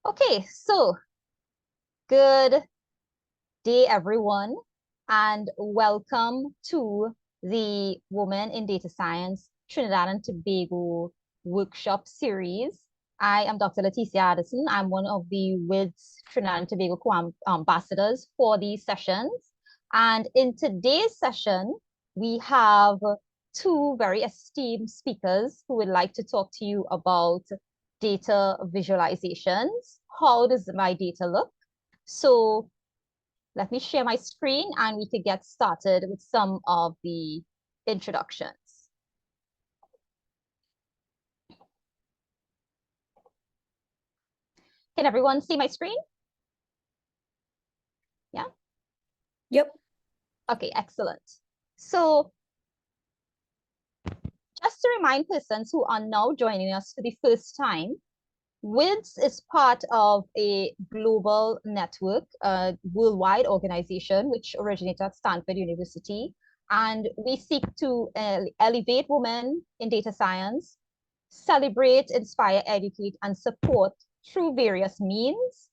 Okay, so good day, everyone, and welcome to the Women in Data Science Trinidad and Tobago workshop series. I am Dr. Leticia Addison. I'm one of the WiDS Trinidad and Tobago ambassadors for these sessions. And in today's session, we have two very esteemed speakers who would like to talk to you about data visualizations. How does my data look? So let me share my screen and we could get started with some of the introductions. Can everyone see my screen? Yeah? Yep. Okay, excellent. So just to remind persons who are now joining us for the first time, WiDS is part of a global network, a worldwide organization which originated at Stanford University. And we seek to elevate women in data science, celebrate, inspire, educate, and support through various means,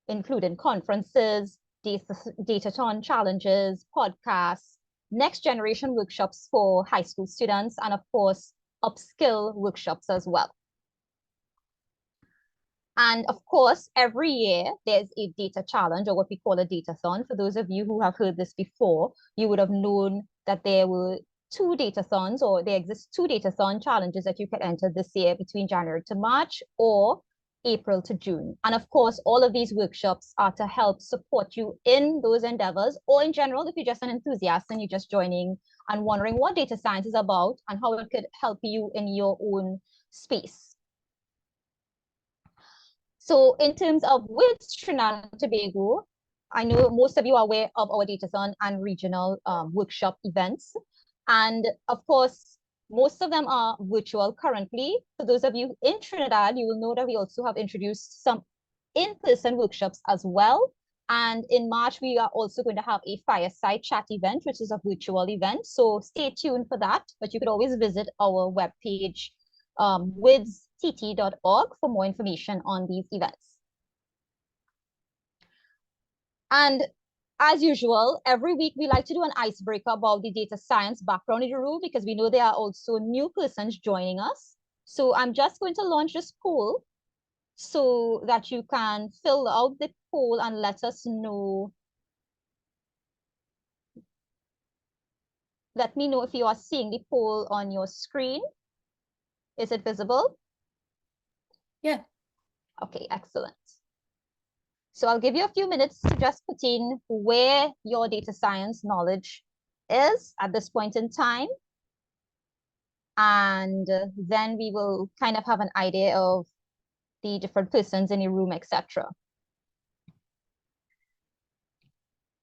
including conferences, Datathon challenges, podcasts, next generation workshops for high school students, and of course, upskill workshops as well. And of course, every year there's a data challenge, or what we call a datathon. For those of you who have heard this before, you would have known that there were two datathons, or there exist two datathon challenges that you can enter this year between January to March or April to June. And of course, all of these workshops are to help support you in those endeavors, or in general, if you're just an enthusiast and you're just joining and wondering what data science is about and how it could help you in your own space. So in terms of WiDS Trinidad and Tobago, I know most of you are aware of our Datathon and regional workshop events. And of course, most of them are virtual currently. For those of you in Trinidad, you will know that we also have introduced some in-person workshops as well. And in March, we are also going to have a fireside chat event, which is a virtual event. So stay tuned for that. But you could always visit our webpage, WiDSTT.org, for more information on these events. And as usual, every week we like to do an icebreaker about the data science background in the room, because we know there are also new persons joining us. So I'm just going to launch this poll so that you can fill out the poll and let us know. Let me know if you are seeing the poll on your screen. Is it visible? Yeah. Okay, excellent. So I'll give you a few minutes to just put in where your data science knowledge is at this point in time. And then we will kind of have an idea of the different persons in the room, etc.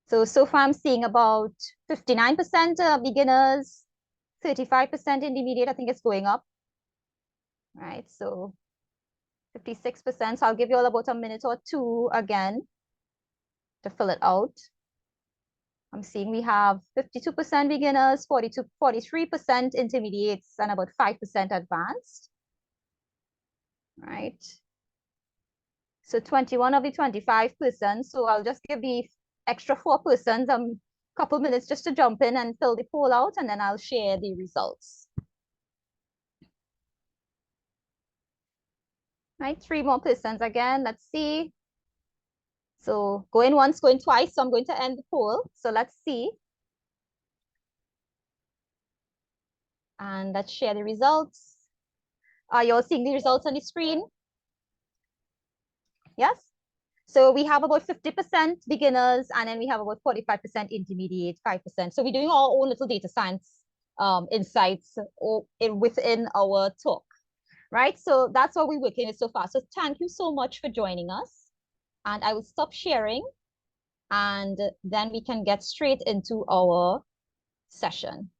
So far I'm seeing about 59% beginners, 35% intermediate. I think it's going up, right? So 56%. So I'll give you all about a minute or two again to fill it out. I'm seeing we have 52% beginners, 43% intermediates, and about 5% advanced, right? So 21 of the 25%. So I'll just give the extra 4% couple minutes just to jump in and fill the poll out, and then I'll share the results. Right, 3 more persons again. Let's see. So going once, going twice. So I'm going to end the poll. So let's see. And let's share the results. Are you all seeing the results on the screen? Yes? So we have about 50% beginners, and then we have about 45% intermediate, 5%. So we're doing our own little data science insights within our talk, right? So that's what we're working with so far. So thank you so much for joining us. And I will stop sharing, and then we can get straight into our session.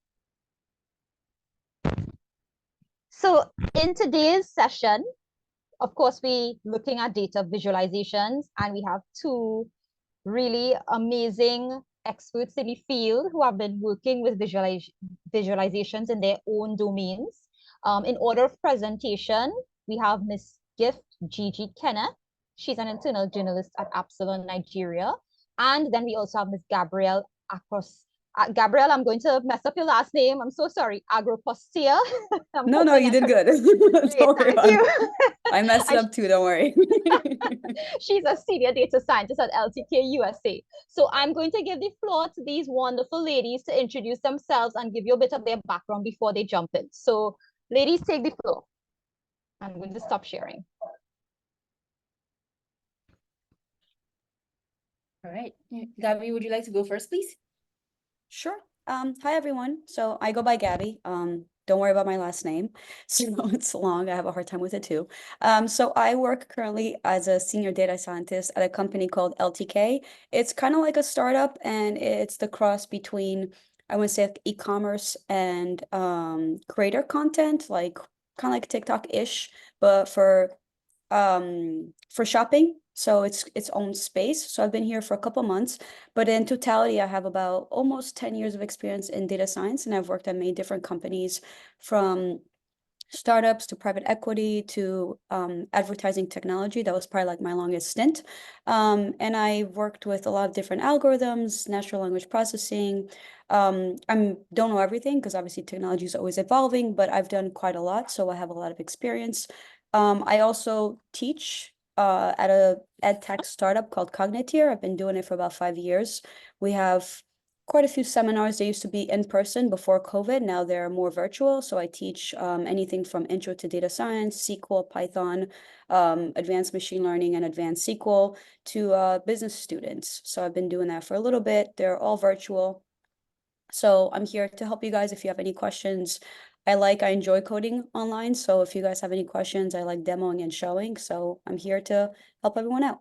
So in today's session, of course, we're looking at data visualizations, and we have two really amazing experts in the field who have been working with visualizations in their own domains. In order of presentation, we have Ms. Gift Gigi Kenneth. She's an internal journalist at Absalon, Nigeria. And then we also have Ms. Gabrielle Acros. Gabrielle, I'm going to mess up your last name. I'm so sorry. Agropostia. I'm No, hoping you I did good. Great, Don't worry thank about you. it. I messed it up too, don't worry. She's a senior data scientist at LTK USA. So I'm going to give the floor to these wonderful ladies to introduce themselves and give you a bit of their background before they jump in. So ladies, take the floor. I'm going to stop sharing. All right. Gabby, would you like to go first, please? Sure. Hi everyone. So I go by Gabby. Don't worry about my last name. So it's long. I have a hard time with it too. So I work currently as a senior data scientist at a company called LTK. It's kind of like a startup, and it's the cross between, I want to say, like e-commerce and creator content, like kind of like TikTok-ish, but for shopping. So it's its own space. So I've been here for a couple months, but in totality, I have about almost 10 years of experience in data science, and I've worked at many different companies, from startups to private equity to advertising technology. That was probably like my longest stint. And I worked with a lot of different algorithms, natural language processing. I don't know everything because obviously technology is always evolving, but I've done quite a lot, so I have a lot of experience. I also teach at a ed tech startup called Cognitier. I've been doing it for about 5 years. We have quite a few seminars. They used to be in person before COVID. Now they're more virtual. So I teach anything from intro to data science, SQL, Python, advanced machine learning, and advanced SQL to business students. So I've been doing that for a little bit. They're all virtual. So I'm here to help you guys if you have any questions. I enjoy coding online. So if you guys have any questions, I like demoing and showing. So I'm here to help everyone out.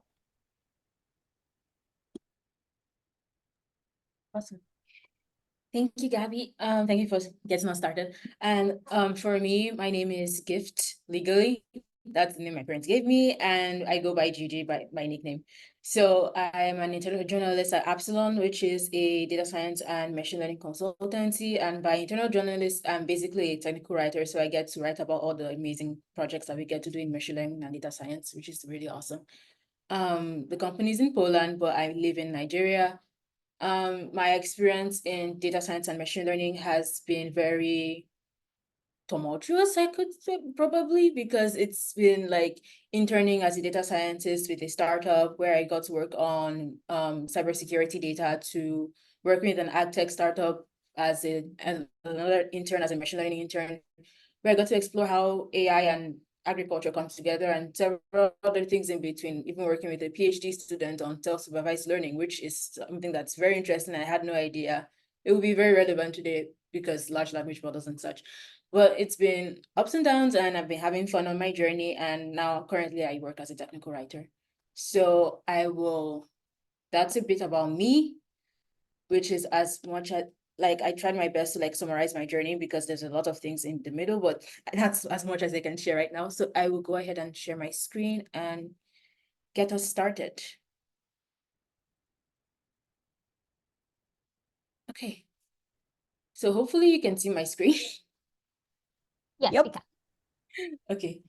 Awesome. Thank you, Gabby. Thank you for getting us started. And for me, my name is Gift legally. That's the name my parents gave me, and I go by Gigi by my nickname. So I am an internal journalist at Absalon, which is a data science and machine learning consultancy. And by internal journalist, I'm basically a technical writer. So I get to write about all the amazing projects that we get to do in machine learning and data science, which is really awesome. The company is in Poland, but I live in Nigeria. My experience in data science and machine learning has been very tumultuous, I could say, probably, because it's been like interning as a data scientist with a startup where I got to work on cybersecurity data, to working with an ad tech startup as another intern, as a machine learning intern, where I got to explore how AI and agriculture comes together, and several other things in between, even working with a PhD student on self-supervised learning, which is something that's very interesting. I had no idea it would be very relevant today because large language models and such. But it's been ups and downs, and I've been having fun on my journey. And now currently I work as a technical writer. So that's a bit about me, which is as much as, like, I tried my best to like summarize my journey because there's a lot of things in the middle, but that's as much as I can share right now. So I will go ahead and share my screen and get us started. Okay. So hopefully you can see my screen. Yes, Yep. we can. Okay,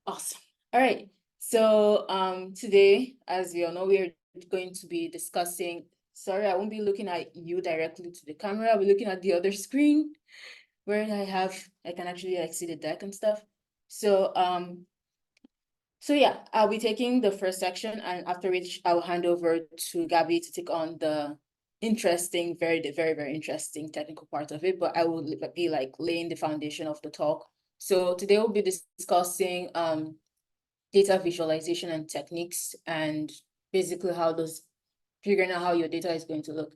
awesome. All right. So today, as we all know, we're going to be discussing, sorry, I won't be looking at you directly to the camera. I'll be looking at the other screen where I can actually like see the deck and stuff. So yeah, I'll be taking the first section, and after which I'll hand over to Gabby to take on the interesting, very, very interesting technical part of it, but I will be like laying the foundation of the talk. So today we'll be discussing data visualization and techniques, and basically figuring out how your data is going to look.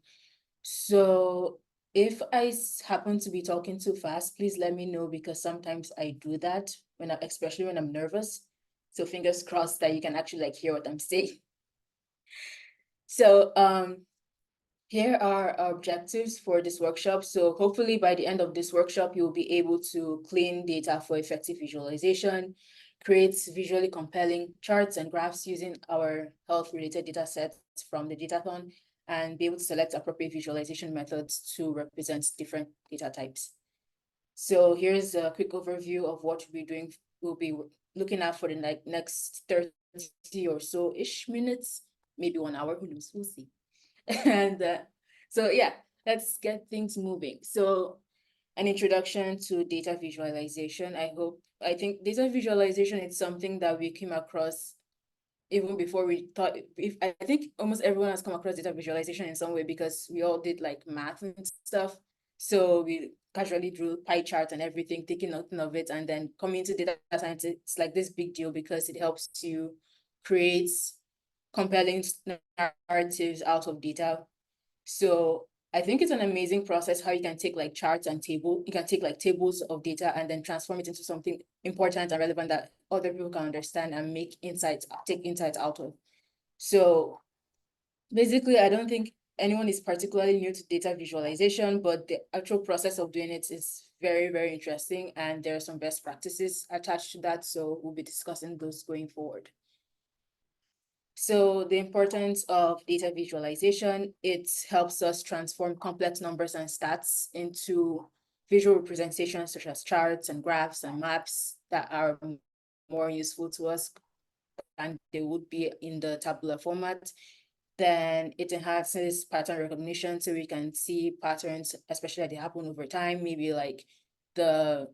So if I happen to be talking too fast, please let me know, because sometimes I do that especially when I'm nervous. So fingers crossed that you can actually like hear what I'm saying. So here are our objectives for this workshop. So hopefully by the end of this workshop, you'll be able to clean data for effective visualization, create visually compelling charts and graphs using our health-related data sets from the Datathon, and be able to select appropriate visualization methods to represent different data types. So here's a quick overview of what we'll be looking at for the next 30 or so-ish minutes, maybe 1 hour, who knows, we'll see. And so yeah, let's get things moving. So an introduction to data visualization. I think data visualization is something that we came across even before we thought, I think almost everyone has come across data visualization in some way because we all did like math and stuff. So we casually drew pie chart and everything, thinking nothing of it. And then coming into data science, it's like this big deal because it helps you create compelling narratives out of data. So I think it's an amazing process how you can take like charts and you can take like tables of data and then transform it into something important and relevant that other people can understand and take insights out of. So basically, I don't think anyone is particularly new to data visualization, but the actual process of doing it is very, very interesting. And there are some best practices attached to that. So we'll be discussing those going forward. So the importance of data visualization, it helps us transform complex numbers and stats into visual representations such as charts and graphs and maps that are more useful to us than they would be in the tabular format. Then it enhances pattern recognition so we can see patterns, especially that they happen over time, maybe like how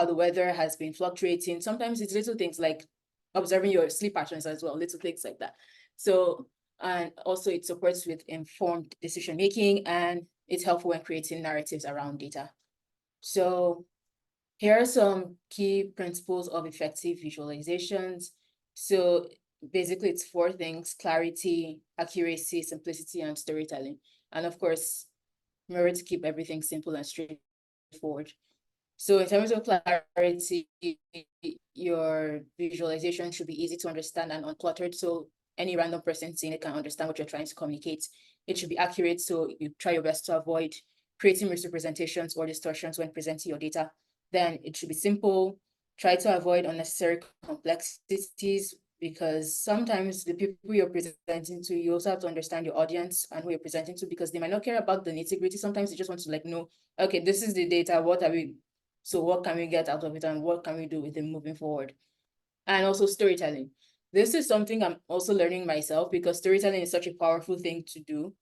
the weather has been fluctuating. Sometimes it's little things like observing your sleep patterns as well, little things like that. So, and also it supports with informed decision making, and it's helpful when creating narratives around data. So here are some key principles of effective visualizations. So basically it's 4 things: clarity, accuracy, simplicity, and storytelling. And of course, remember to keep everything simple and straightforward. So in terms of clarity, your visualization should be easy to understand and uncluttered. So any random person seeing it can understand what you're trying to communicate. It should be accurate. So you try your best to avoid creating misrepresentations or distortions when presenting your data. Then it should be simple. Try to avoid unnecessary complexities because sometimes the people you're presenting to, you also have to understand your audience and who you're presenting to because they might not care about the nitty-gritty. Sometimes they just want to like know, okay, this is the data. So what can we get out of it and what can we do with it moving forward? And also storytelling. This is something I'm also learning myself because storytelling is such a powerful thing to do,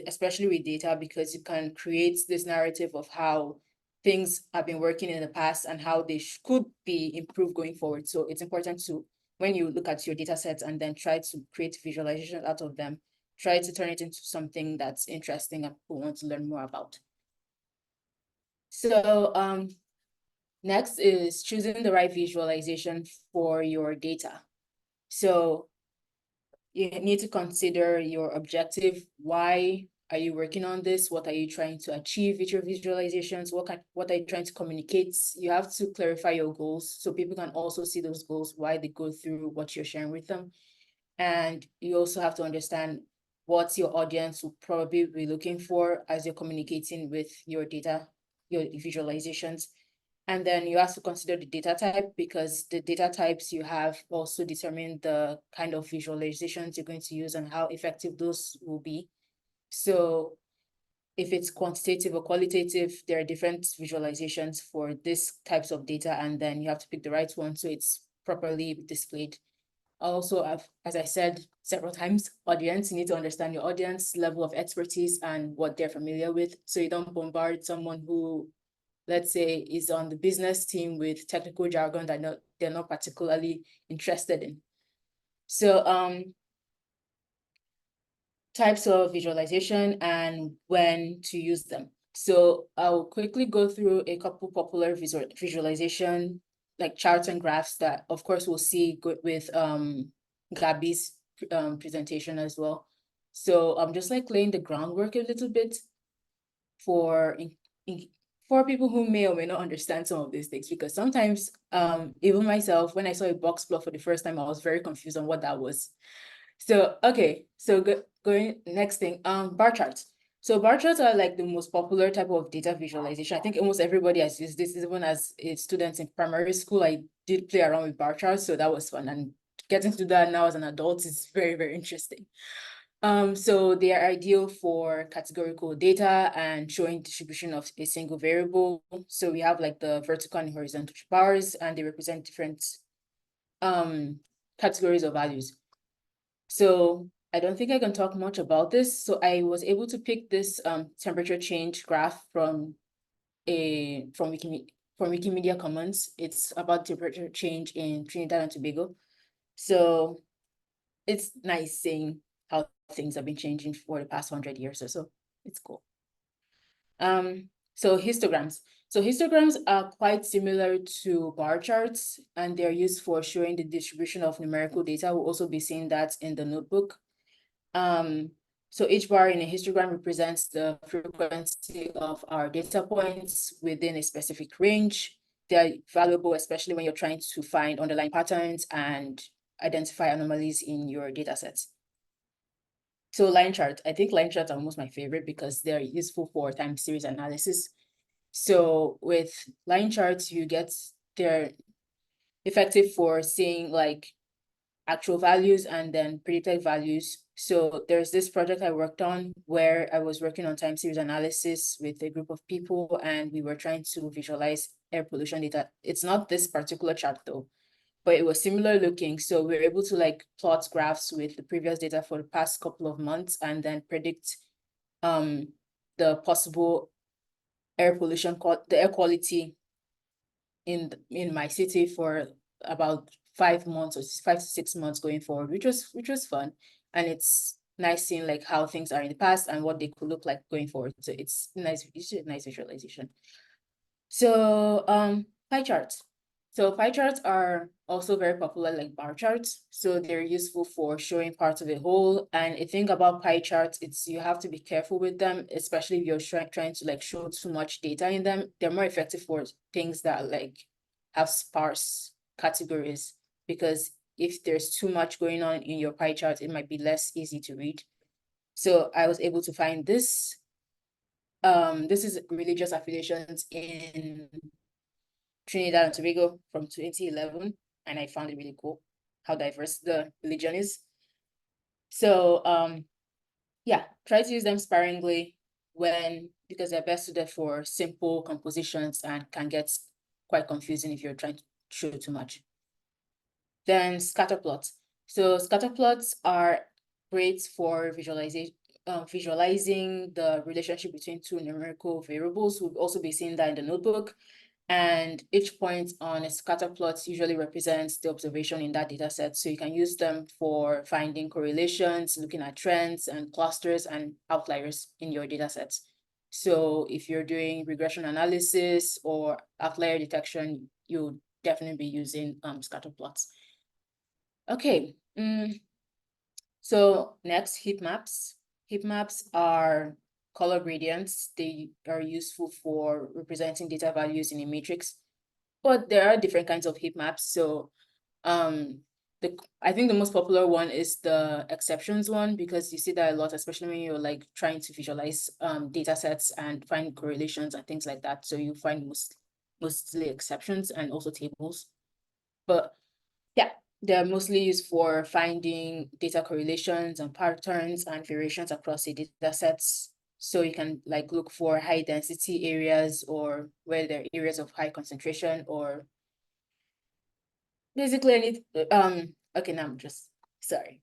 especially with data, because you can create this narrative of how things have been working in the past and how they could be improved going forward. So it's important to, when you look at your data sets and then try to create visualization out of them, try to turn it into something that's interesting and people want to learn more about. So next is choosing the right visualization for your data. So you need to consider your objective. Why are you working on this? What are you trying to achieve with your visualizations? What are you trying to communicate? You have to clarify your goals so people can also see those goals, why they go through what you're sharing with them. And you also have to understand what your audience will probably be looking for as you're communicating with your data, your visualizations. And then you have to consider the data type because the data types you have also determine the kind of visualizations you're going to use and how effective those will be. So if it's quantitative or qualitative, there are different visualizations for these types of data, and then you have to pick the right one so it's properly displayed. Also, as I said several times, audience, you need to understand your audience level of expertise and what they're familiar with. So you don't bombard someone who, let's say, is on the business team with technical jargon that they're not particularly interested in. So types of visualization and when to use them. So I'll quickly go through a couple popular visualization, like charts and graphs that, of course, we'll see with Gabby's presentation as well. So I'm just like laying the groundwork a little bit for people who may or may not understand some of these things, because sometimes even myself, when I saw a box plot for the first time, I was very confused on what that was. So okay, so going next thing, bar charts. So bar charts are like the most popular type of data visualization. I think almost everybody has used this. Even as a student in primary school, I did play around with bar charts, so that was fun. And getting to do that now as an adult is very, very interesting. So they are ideal for categorical data and showing distribution of a single variable. So we have like the vertical and horizontal bars, and they represent different categories of values. So I don't think I can talk much about this. So I was able to pick this temperature change graph from Wikimedia Commons. It's about temperature change in Trinidad and Tobago. So it's nice seeing how things have been changing for the past 100 years or so. It's cool. So histograms. So histograms are quite similar to bar charts, and they're used for showing the distribution of numerical data. We'll also be seeing that in the notebook. So each bar in a histogram represents the frequency of our data points within a specific range. They're valuable, especially when you're trying to find underlying patterns and identify anomalies in your data sets. So line charts, I think line charts are almost my favorite because they're useful for time series analysis. So with line charts, they're effective for seeing like actual values and then predicted values. So there's this project I worked on where I was working on time series analysis with a group of people, and we were trying to visualize air pollution data. It's not this particular chart though, but it was similar looking. So we were able to like plot graphs with the previous data for the past couple of months and then predict the possible air pollution, the air quality in my city for about 5 months or 5 to 6 months going forward, which was fun. And it's nice seeing like how things are in the past and what they could look like going forward. So it's a nice visualization. So pie charts. So pie charts are also very popular like bar charts. So they're useful for showing parts of a whole. And a thing about pie charts, you have to be careful with them, especially if you're trying to like show too much data in them. They're more effective for things that like have sparse categories, because if there's too much going on in your pie chart, it might be less easy to read. So I was able to find this. This is religious affiliations in Trinidad and Tobago from 2011, and I found it really cool how diverse the religion is. So yeah, try to use them sparingly because they're best suited for simple compositions and can get quite confusing if you're trying to show too much. Then scatter plots. So scatter plots are great for visualizing the relationship between two numerical variables. We'll also be seeing that in the notebook. And each point on a scatter plot usually represents the observation in that data set. So you can use them for finding correlations, looking at trends and clusters and outliers in your data sets. So if you're doing regression analysis or outlier detection, you'll definitely be using scatter plots. Okay, so next, heat maps. Heat maps are color gradients. They are useful for representing data values in a matrix, but there are different kinds of heat maps. So I think the most popular one is the exceptions one, because you see that a lot, especially when you're like trying to visualize data sets and find correlations and things like that. So you find mostly exceptions and also tables. But yeah, they're mostly used for finding data correlations and patterns and variations across the data sets. So you can like look for high density areas or where there are areas of high concentration, or basically any, okay, now I'm just, sorry.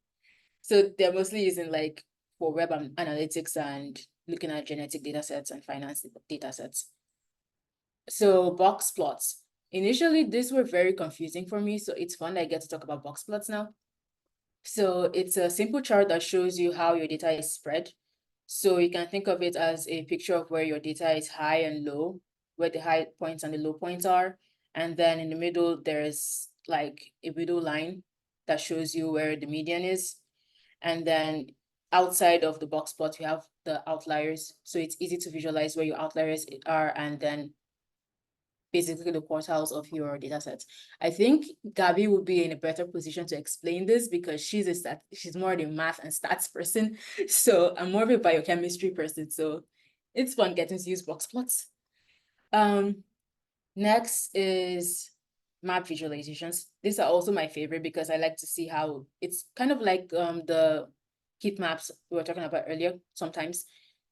So they're mostly using like for web analytics and looking at genetic data sets and finance data sets. So box plots. Initially, these were very confusing for me, so it's fun that I get to talk about box plots now. So it's a simple chart that shows you how your data is spread. So you can think of it as a picture of where your data is high and low, where the high points and the low points are. And then in the middle, there's like a middle line that shows you where the median is. And then outside of the box plot, you have the outliers. So it's easy to visualize where your outliers are, and then basically the quartiles of your data sets. I think Gabby would be in a better position to explain this because she's more the math and stats person. So I'm more of a biochemistry person. So it's fun getting to use box plots. Next is map visualizations. These are also my favorite because I like to see how it's kind of like the heat maps we were talking about earlier sometimes.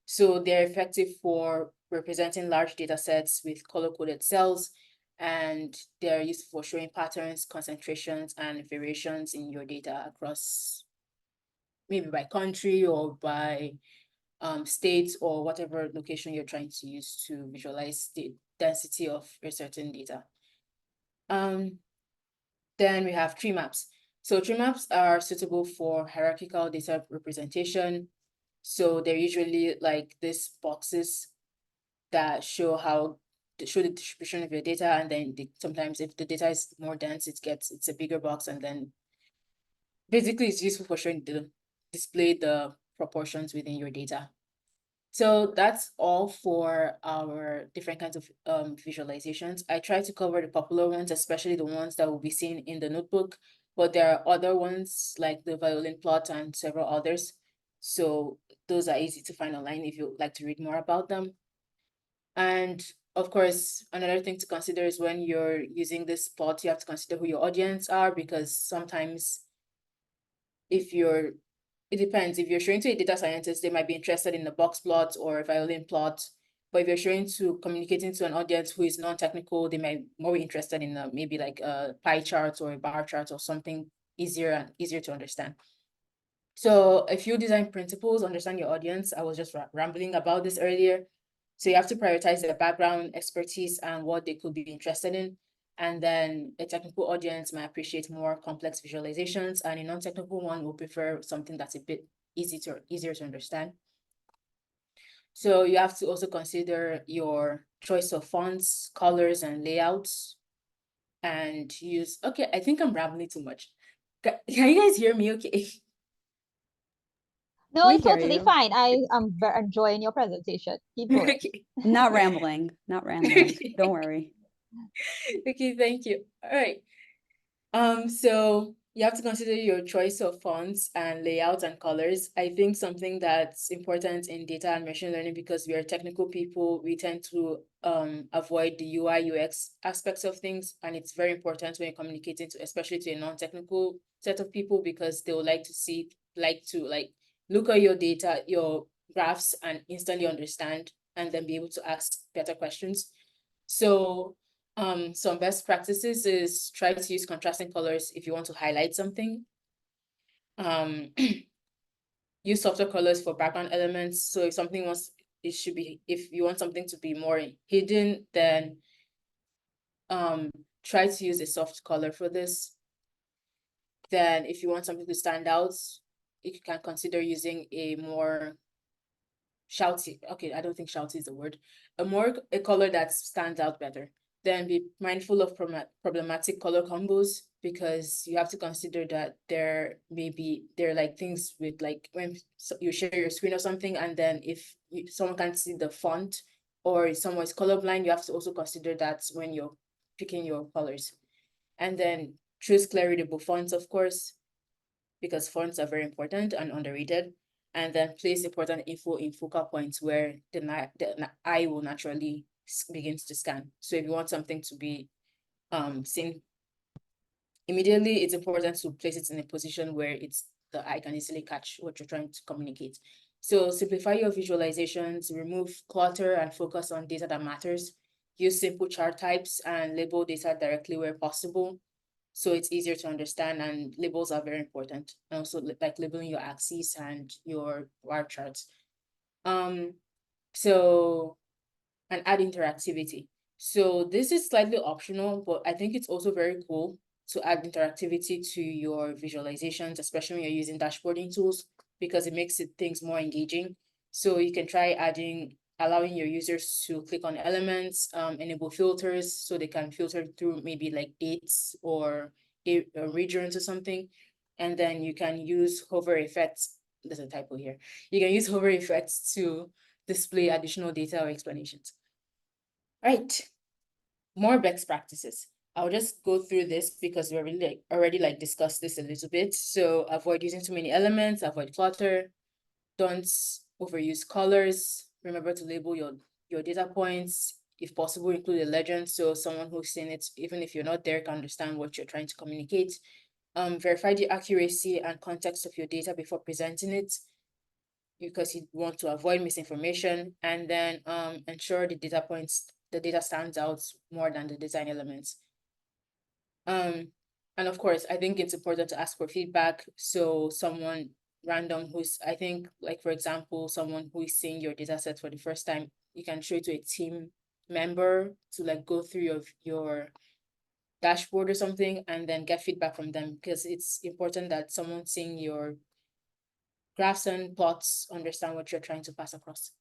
So they're effective for representing large data sets with color-coded cells. and they're used for showing patterns, concentrations, and variations in your data across maybe by country or by states or whatever location you're trying to use to visualize the density of a certain data. Then we have tree maps. So tree maps are suitable for hierarchical data representation. So they're usually like these boxes that show the distribution of your data, and then sometimes if the data is more dense, it's a bigger box, and then basically it's useful for showing display the proportions within your data. So that's all for our different kinds of visualizations. I try to cover the popular ones, especially the ones that will be seen in the notebook, but there are other ones like the violin plot and several others. So those are easy to find online if you'd like to read more about them. And of course, another thing to consider is when you're using this plot, you have to consider who your audience are, because sometimes it depends. If you're showing to a data scientist, they might be interested in the box plot or a violin plot. But if you're showing to communicating to an audience who is non-technical, they might more be interested in maybe like a pie chart or a bar chart or something easier to understand. So a few design principles: understand your audience. I was just rambling about this earlier. So you have to prioritize their background, expertise, and what they could be interested in. And then a technical audience might appreciate more complex visualizations, and a non-technical one will prefer something that's a bit easier to understand. So you have to also consider your choice of fonts, colors, and layouts, and use, okay, I think I'm rambling too much. Can you guys hear me okay? No, We it's hear totally you. fine. I am enjoying your presentation. Keep going. Okay. Not rambling, not rambling. Don't worry. Okay, thank you. All right. So you have to consider your choice of fonts and layouts and colors. I think something that's important in data and machine learning, because we are technical people, we tend to avoid the UI UX aspects of things, and it's very important when you're communicating to, especially to a non-technical set of people, because they would like to look at your data, your graphs, and instantly understand, and then be able to ask better questions. So some best practices is try to use contrasting colors if you want to highlight something. Use softer colors for background elements. So if you want something to be more hidden, then try to use a soft color for this. Then if you want something to stand out, you can consider using a more shouty, okay, I don't think shouty is the word, a color that stands out better. Then be mindful of problematic color combos, because you have to consider that there are like things with, like, when you share your screen or something, and then if someone can't see the font, or someone is colorblind, you have to also consider that when you're picking your colors. And then choose clearly readable fonts, of course, because fonts are very important and underrated. And then place important info in focal points where the eye will naturally begins to scan. So if you want something to be seen immediately, it's important to place it in a position where the eye can easily catch what you're trying to communicate. So simplify your visualizations, remove clutter, and focus on data that matters. Use simple chart types and label data directly where possible, so it's easier to understand, and labels are very important. And also like labeling your axes and your bar charts. So, and add interactivity. So this is slightly optional, but I think it's also very cool to add interactivity to your visualizations, especially when you're using dashboarding tools, because it makes things more engaging. So you can try allowing your users to click on elements, enable filters, so they can filter through maybe like dates or regions or something. And then you can use hover effects. There's a typo here. You can use hover effects to display additional data or explanations. Right, more best practices. I'll just go through this because we already discussed this a little bit. So avoid using too many elements, avoid clutter, don't overuse colors. Remember to label your data points. If possible, include a legend so someone who's seen it, even if you're not there, can understand what you're trying to communicate. Verify the accuracy and context of your data before presenting it, because you want to avoid misinformation. And then ensure the data points the data stands out more than the design elements. And of course, I think it's important to ask for feedback. So someone random who's, I think, like, for example, someone who is seeing your data set for the first time, you can show it to a team member to like go through your dashboard or something and then get feedback from them, because it's important that someone seeing your graphs and plots understand what you're trying to pass across.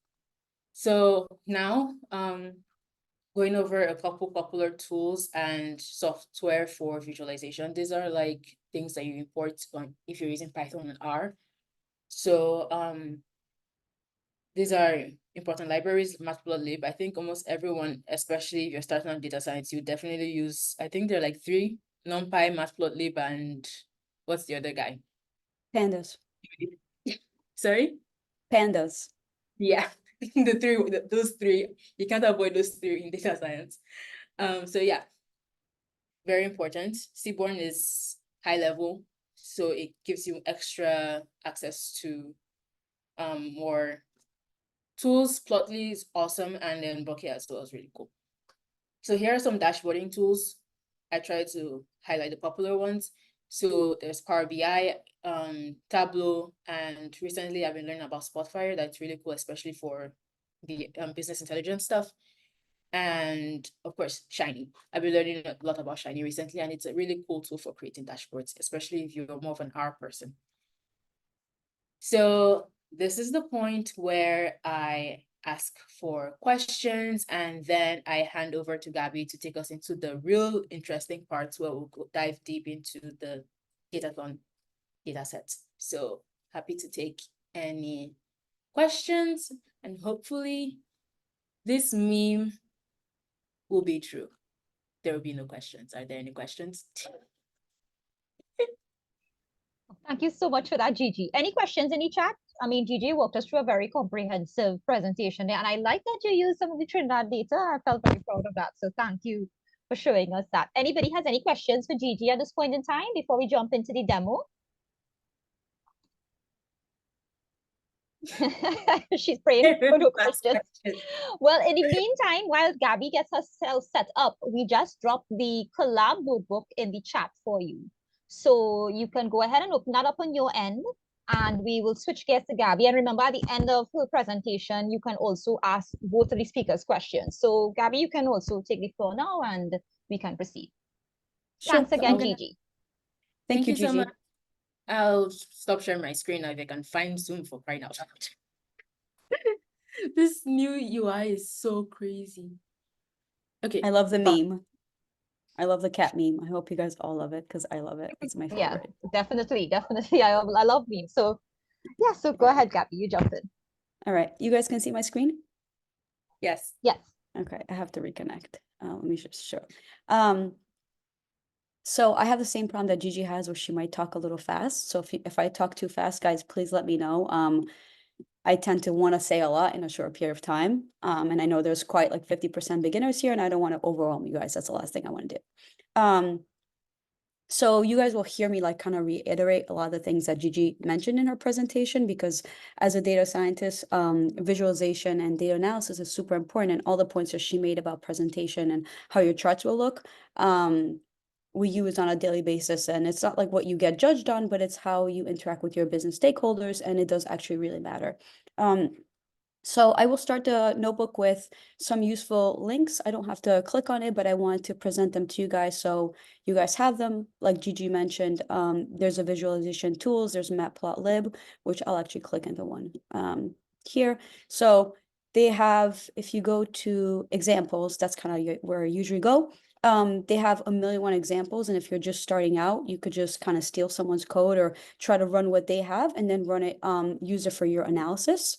So now, going over a couple popular tools and software for visualization. These are like things that you import on if you're using Python and R. So these are important libraries, Matplotlib. I think almost everyone, especially if you're starting on data science, you definitely use, I think there are like 3, NumPy, Matplotlib, and what's the other guy? Pandas. Sorry? Pandas. Yeah, those 3, you can't avoid those 3 in data science. So yeah, very important. Seaborn is high level, so it gives you extra access to more tools. Plotly is awesome, and then Bokeh as well is really cool. So here are some dashboarding tools. I try to highlight the popular ones. So there's Power BI, Tableau, and recently I've been learning about Spotfire. That's really cool, especially for the business intelligence stuff. And of course, Shiny. I've been learning a lot about Shiny recently, and it's a really cool tool for creating dashboards, especially if you're more of an R person. So this is the point where I ask for questions, and then I hand over to Gabby to take us into the real interesting parts where we'll dive deep into the Datathon datasets. So happy to take any questions, and hopefully this meme will be true. There will be no questions. Are there any questions? Thank you so much for that, Gigi. Any questions in the chat? I mean, Gigi walked us through a very comprehensive presentation there, and I like that you used some of the Trinidad data. I felt very proud of that. So thank you for showing us that. Anybody has any questions for Gigi at this point in time before we jump into the demo? She's praying for no questions. Well, in the meantime, while Gabby gets herself set up, we just dropped the Collab notebook in the chat for you. So you can go ahead and open that up on your end, and we will switch gears to Gabby. And remember, at the end of her presentation, you can also ask both of the speakers questions. So Gabby, you can also take the floor now, and we can proceed. Sure. Thanks again, Gigi. Thank you, Gigi. So much. I'll stop sharing my screen now if I can find Zoom, for crying out loud. This new UI is so crazy. Okay. I love the meme. I love the cat meme. I hope you guys all love it because I love it. It's my favorite. Yeah, definitely. I love memes. So yeah, so go ahead, Gabby, you jump in. All right. You guys can see my screen? Yes. Yes. Okay, I have to reconnect. Let me just show. So I have the same problem that Gigi has, where she might talk a little fast. So if I talk too fast, guys, please let me know. I tend to want to say a lot in a short period of time. And I know there's quite like 50% beginners here, and I don't want to overwhelm you guys. That's the last thing I want to do. So you guys will hear me like kind of reiterate a lot of the things that Gigi mentioned in her presentation, because as a data scientist, visualization and data analysis is super important. And all the points that she made about presentation and how your charts will look, we use on a daily basis. And it's not like what you get judged on, but it's how you interact with your business stakeholders. And it does actually really matter. So I will start the notebook with some useful links. I don't have to click on it, but I want to present them to you guys so you guys have them. Like Gigi mentioned, there's a visualization tools, there's Matplotlib, which I'll actually click into one here. So they have, if you go to examples, that's kind of where I usually go. They have 1,000,001 examples, and if you're just starting out, you could just kind of steal someone's code or try to run what they have and then run it, use it for your analysis.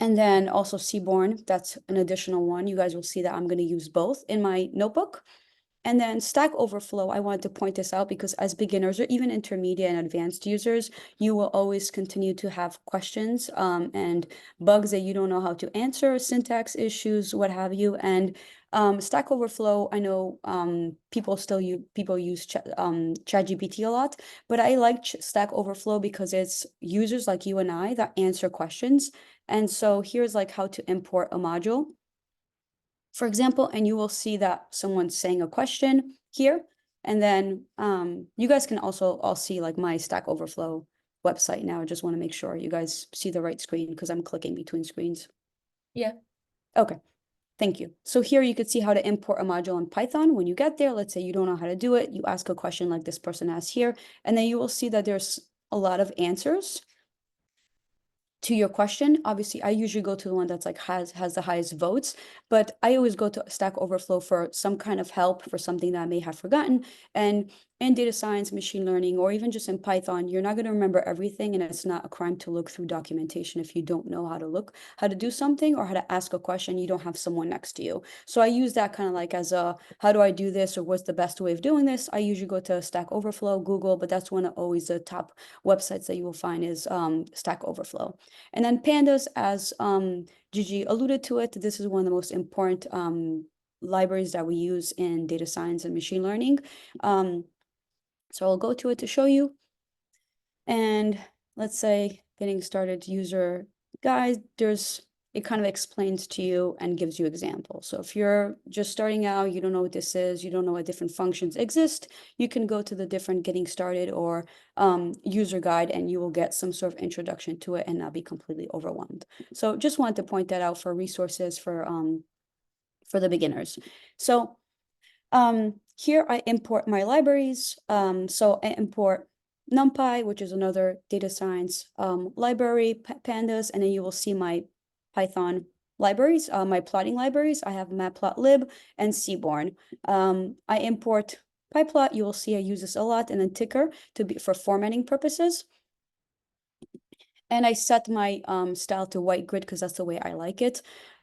And then also Seaborn, that's an additional one. You guys will see that I'm going to use both in my notebook. And then Stack Overflow, I wanted to point this out because as beginners or even intermediate and advanced users, you will always continue to have questions and bugs that you don't know how to answer, syntax issues, what have you. And Stack Overflow, I know people use ChatGPT a lot, but I like Stack Overflow because it's users like you and I that answer questions. And so here's like how to import a module. for example, and you will see that someone's saying a question here. And then you guys can also all see like my Stack Overflow website now. I just want to make sure you guys see the right screen because I'm clicking between screens. Yeah. Okay, thank you. So here you could see how to import a module in Python. When you get there, let's say you don't know how to do it, you ask a question like this person asked here, and then you will see that there's a lot of answers to your question. Obviously, I usually go to the one that's like has the highest votes, but I always go to Stack Overflow for some kind of help for something that I may have forgotten. And in data science, machine learning, or even just in Python, you're not going to remember everything, and it's not a crime to look through documentation if you don't know how to do something or how to ask a question. You don't have someone next to you. So I use that kind of like as a, how do I do this, or what's the best way of doing this? I usually go to Stack Overflow, Google, but that's one of always the top websites that you will find is Stack Overflow. And then pandas, as Gigi alluded to it, this is one of the most important libraries that we use in data science and machine learning. So I'll go to it to show you. And let's say getting started user guide, it kind of explains to you and gives you examples. So if you're just starting out, you don't know what this is, you don't know what different functions exist, you can go to the different getting started or user guide, and you will get some sort of introduction to it and not be completely overwhelmed. So just wanted to point that out for resources for the beginners. So here I import my libraries. So I import NumPy, which is another data science library, pandas, and then you will see my Python libraries, my plotting libraries. I have matplotlib and Seaborn. I import pyplot. You will see I use this a lot, and then ticker for formatting purposes. And I set my style to white grid because that's the way I like it.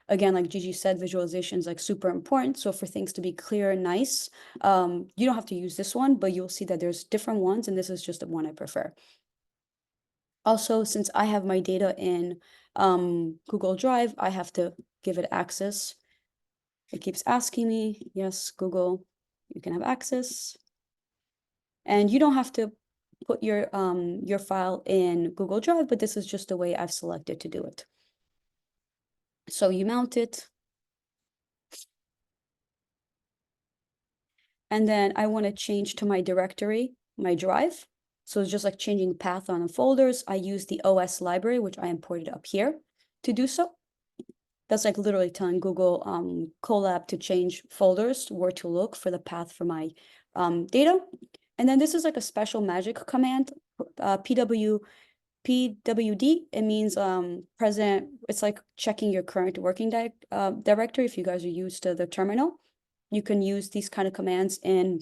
Again, like Gigi said, visualization is like super important. So for things to be clear and nice, you don't have to use this one, but you'll see that there's different ones, and this is just the one I prefer. Also, since I have my data in Google Drive, I have to give it access. It keeps asking me, yes, Google, you can have access. And you don't have to put your file in Google Drive, but this is just the way I've selected to do it. So you mount it. And then I want to change to my directory, my drive. So it's just like changing path on the folders. I use the OS library, which I imported up here to do so. That's like literally telling Google Collab to change folders, where to look for the path for my data. And then this is like a special magic command, PWD. It means present. It's like checking your current working directory. If you guys are used to the terminal, you can use these kind of commands in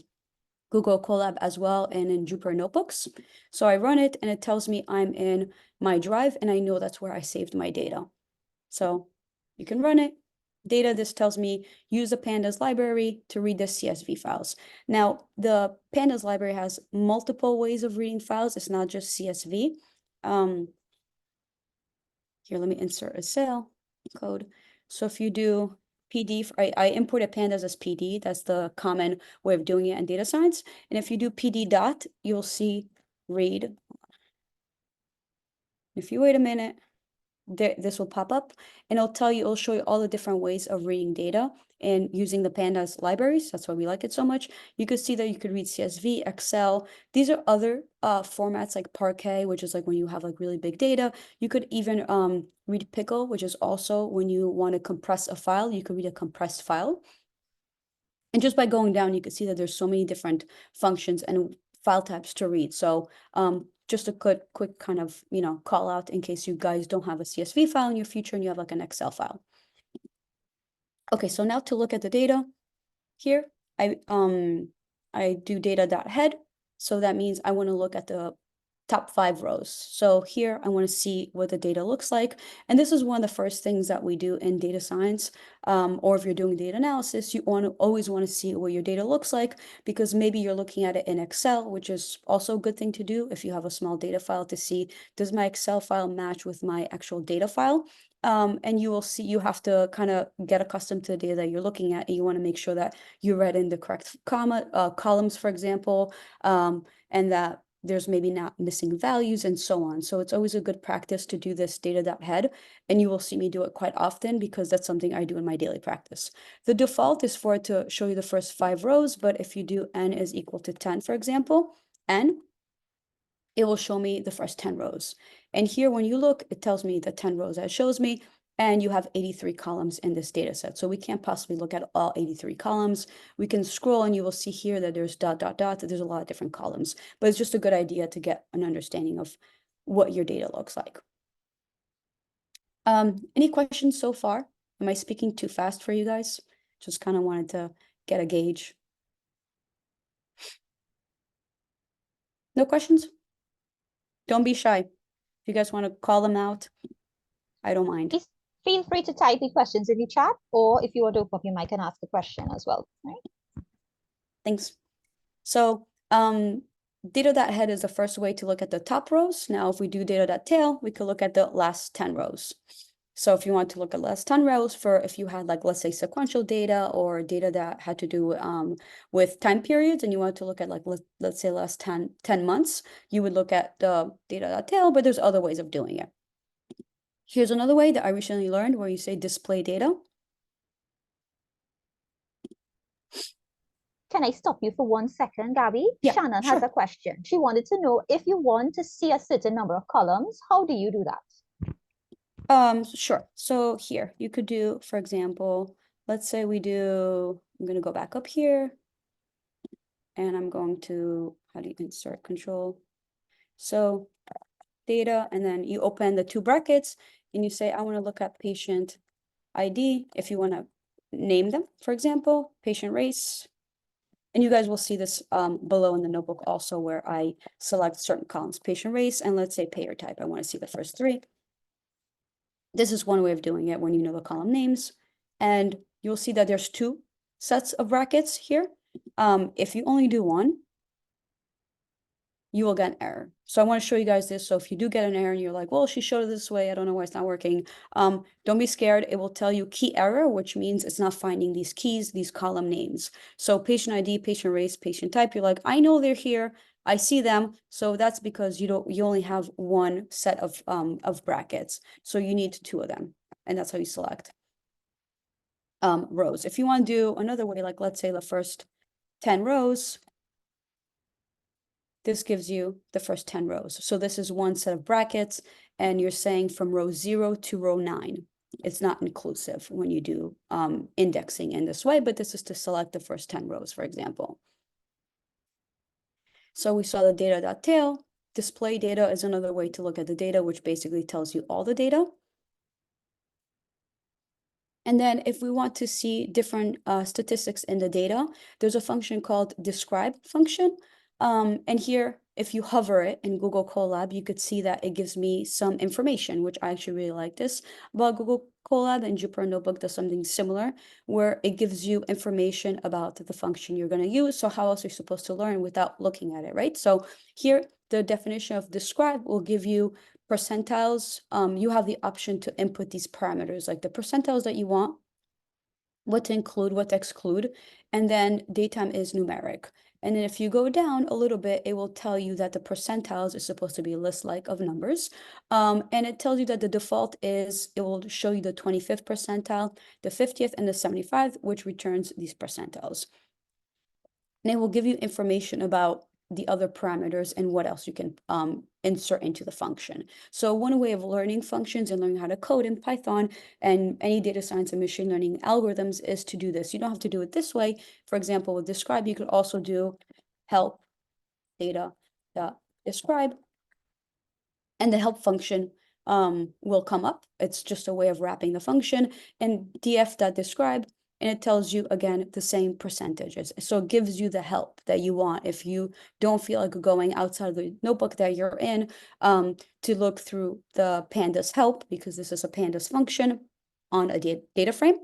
Google Colab as well and in Jupyter Notebooks. So I run it and it tells me I'm in my drive, and I know that's where I saved my data. So you can run it. Data, this tells me use the pandas library to read the CSV files. Now, the pandas library has multiple ways of reading files. It's not just CSV. Here, let me insert a cell code. So if you do PD, I imported pandas as PD. That's the common way of doing it in data science. And if you do PD dot, you'll see read. If you wait a minute, this will pop up, and it'll show you all the different ways of reading data and using the pandas libraries. That's why we like it so much. You could see that you could read CSV, Excel. These are other formats like Parquet, which is like when you have like really big data. You could even read Pickle, which is also when you want to compress a file, you could read a compressed file. And just by going down, you can see that there's so many different functions and file types to read. So just a quick kind of, call out in case you guys don't have a CSV file in your future and you have like an Excel file. Okay, so now to look at the data here, I do data.head. So that means I want to look at the top 5 rows. So here I want to see what the data looks like. And this is one of the first things that we do in data science. Or if you're doing data analysis, you always want to see what your data looks like, because maybe you're looking at it in Excel, which is also a good thing to do if you have a small data file, to see, does my Excel file match with my actual data file? And you will see, you have to kind of get accustomed to the data that you're looking at, and you want to make sure that you read in the correct columns, for example, and that there's maybe not missing values and so on. So it's always a good practice to do this data.head, and you will see me do it quite often because that's something I do in my daily practice. The default is for it to show you the first 5 rows, but if you do n is equal to 10, for example, n, it will show me the first 10 rows. And here, when you look, it tells me the 10 rows that it shows me, and you have 83 columns in this data set. So we can't possibly look at all 83 columns. We can scroll and you will see here that there's ... There's a lot of different columns, but it's just a good idea to get an understanding of what your data looks like. Any questions so far? Am I speaking too fast for you guys? Just kind of wanted to get a gauge. No questions? Don't be shy. If you guys want to call them out, I don't mind. Please feel free to type the questions in the chat, or if you want to open up your mic and ask a question as well. Right? Thanks. So data.head is the first way to look at the top rows. Now, if we do data.tail, we could look at the last 10 rows. So if you want to look at last 10 rows for if you had, like, let's say sequential data or data that had to do with time periods, and you want to look at, like, let's say last 10 months, you would look at the data.tail, but there's other ways of doing it. Here's another way that I recently learned where you say display data. Can I stop you for 1 second, Gabby? Yeah, Shannon sure. has a question. She wanted to know, if you want to see a certain number of columns, how do you do that? Sure. So here you could do, for example, let's say we do, I'm going to go back up here and I'm going to, how do you insert control? So data, and then you open the 2 brackets and you say, I want to look at patient ID. If you want to name them, for example, patient race. And you guys will see this below in the notebook also, where I select certain columns, patient race, and let's say payer type. I want to see the first 3. This is one way of doing it when you know the column names. And you'll see that there's 2 sets of brackets here. If you only do 1, you will get an error. So I want to show you guys this. So if you do get an error and you're like, well, she showed it this way, I don't know why it's not working. Don't be scared. It will tell you key error, which means it's not finding these keys, these column names. So patient ID, patient race, patient type, you're like, I know they're here, I see them. So that's because you only have 1 set of brackets. So you need 2 of them. And that's how you select rows. If you want to do another way, like let's say the first 10 rows, this gives you the first 10 rows. So this is 1 set of brackets, and you're saying from row 0 to row 9. It's not inclusive when you do indexing in this way, but this is to select the first 10 rows, for example. So we saw the data.tail. Display data is another way to look at the data, which basically tells you all the data. And then if we want to see different statistics in the data, there's a function called describe function. And here, if you hover it in Google Colab, you could see that it gives me some information, which I actually really like this about Google Colab, and Jupyter Notebook does something similar, where it gives you information about the function you're going to use. So how else are you supposed to learn without looking at it, right? So here, the definition of describe will give you percentiles. You have the option to input these parameters, like the percentiles that you want, what to include, what to exclude, and then datetime is numeric. And then if you go down a little bit, it will tell you that the percentiles is supposed to be a list-like of numbers. And it tells you that the default is, it will show you the 25th percentile, the 50th, and the 75th, which returns these percentiles. And it will give you information about the other parameters and what else you can insert into the function. So one way of learning functions and learning how to code in Python and any data science and machine learning algorithms is to do this. You don't have to do it this way. For example, with describe, you could also do help data.describe, and the help function will come up. It's just a way of wrapping the function, and df.describe, and it tells you, again, the same percentages. So it gives you the help that you want if you don't feel like going outside of the notebook that you're in to look through the pandas help, because this is a pandas function on a data frame.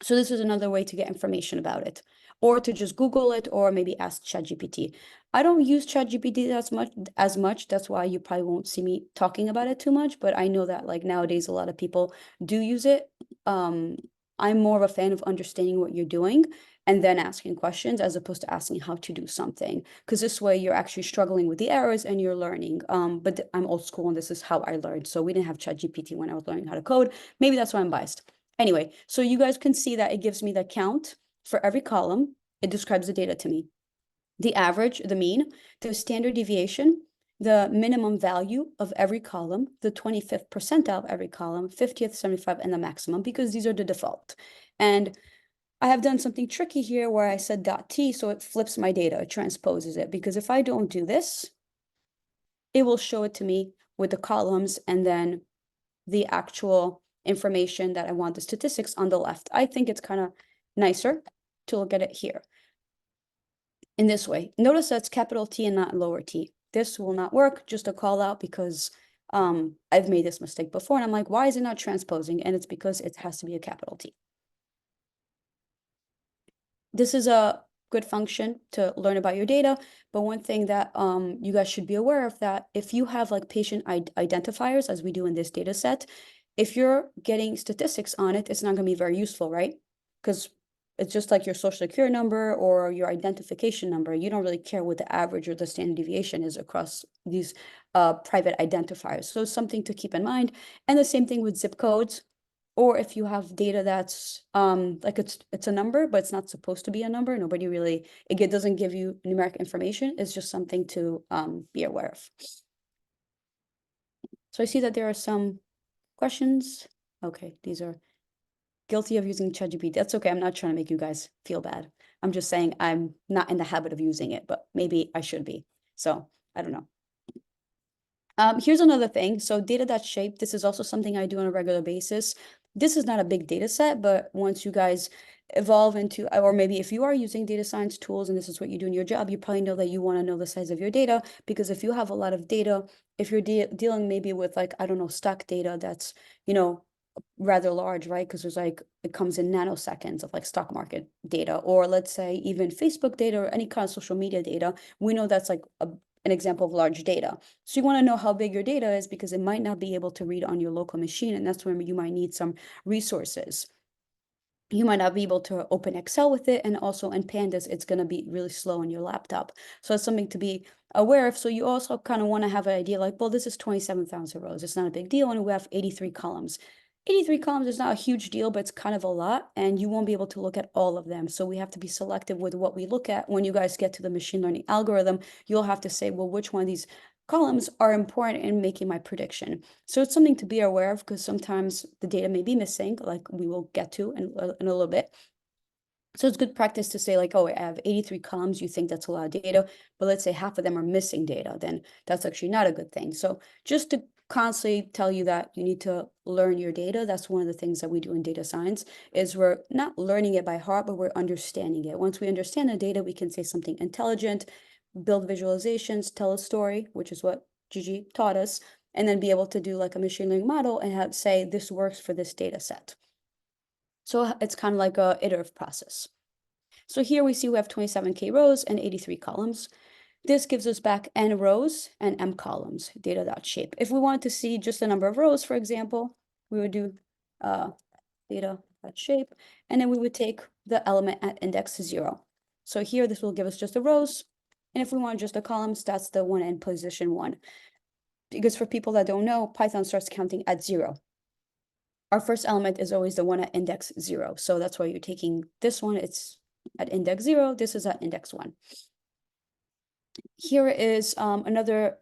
So this is another way to get information about it, or to just Google it, or maybe ask ChatGPT. I don't use ChatGPT as much. That's why you probably won't see me talking about it too much, but I know that, like, nowadays, a lot of people do use it. I'm more of a fan of understanding what you're doing and then asking questions as opposed to asking how to do something. Because this way you're actually struggling with the errors and you're learning. But I'm old school and this is how I learned. So we didn't have ChatGPT when I was learning how to code. Maybe that's why I'm biased. Anyway, so you guys can see that it gives me the count for every column. It describes the data to me. The average, the mean, the standard deviation, the minimum value of every column, the 25th percentile of every column, 50th, 75, and the maximum, because these are the default. And I have done something tricky here where I said .t, so it flips my data, it transposes it, because if I don't do this, it will show it to me with the columns and then the actual information that I want, the statistics on the left. I think it's kind of nicer to look at it here in this way. Notice that's capital T and not lower t. This will not work, just a call out, because I've made this mistake before and I'm like, why is it not transposing? And it's because it has to be a capital T. This is a good function to learn about your data, but one thing that you guys should be aware of, that if you have like patient identifiers, as we do in this data set, if you're getting statistics on it, it's not going to be very useful, right? Because it's just like your social security number or your identification number. You don't really care what the average or the standard deviation is across these private identifiers. So it's something to keep in mind. And the same thing with zip codes. Or if you have data that's like it's a number, but it's not supposed to be a number. Nobody really, it doesn't give you numeric information. It's just something to be aware of. So I see that there are some questions. Okay, these are guilty of using ChatGPT. That's okay. I'm not trying to make you guys feel bad. I'm just saying I'm not in the habit of using it, but maybe I should be. So I don't know. Here's another thing. So data.shape, this is also something I do on a regular basis. This is not a big data set, but once you guys evolve into, or maybe if you are using data science tools and this is what you do in your job, you probably know that you want to know the size of your data, because if you have a lot of data, if you're dealing maybe with like, I don't know, stock data that's, you know, rather large, right? Because there's like, it comes in nanoseconds of like stock market data, or let's say even Facebook data or any kind of social media data, we know that's like an example of large data. So you want to know how big your data is, because it might not be able to read on your local machine, and that's when you might need some resources. You might not be able to open Excel with it, and also in Pandas, it's going to be really slow on your laptop. So it's something to be aware of. So you also kind of want to have an idea like, well, this is 27,000 rows. It's not a big deal, and we have 83 columns. 83 columns is not a huge deal, but it's kind of a lot, and you won't be able to look at all of them. So we have to be selective with what we look at. When you guys get to the machine learning algorithm, you'll have to say, well, which one of these columns are important in making my prediction. So it's something to be aware of, because sometimes the data may be missing, like we will get to in a little bit. So it's good practice to say like, oh, I have 83 columns. You think that's a lot of data, but let's say half of them are missing data, then that's actually not a good thing. So just to constantly tell you that you need to learn your data. That's one of the things that we do in data science, is we're not learning it by heart, but we're understanding it. Once we understand the data, we can say something intelligent, build visualizations, tell a story, which is what Gigi taught us, and then be able to do like a machine learning model and have say this works for this data set. So it's kind of like a iterative process. So here we see we have 27K rows and 83 columns. This gives us back n rows and m columns, data.shape. If we wanted to see just the number of rows, for example, we would do data.shape, and then we would take the element at index 0. So here, this will give us just the rows. And if we want just the columns, that's the one in position 1. Because for people that don't know, Python starts counting at 0. Our first element is always the one at index 0. So that's why you're taking this one, it's at index 0. This is at index 1. Here is another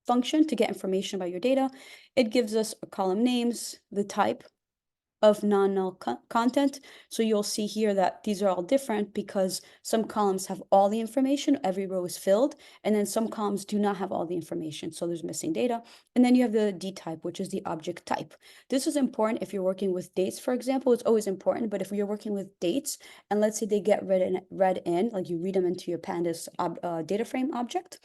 function to get information about your data. It gives us column names, the type of non-null content. So you'll see here that these are all different because some columns have all the information, every row is filled, and then some columns do not have all the information, so there's missing data. And then you have the D type, which is the object type. This is important if you're working with dates, for example. It's always important, but if you're working with dates, and let's say they get read in, like you read them into your Pandas data frame object,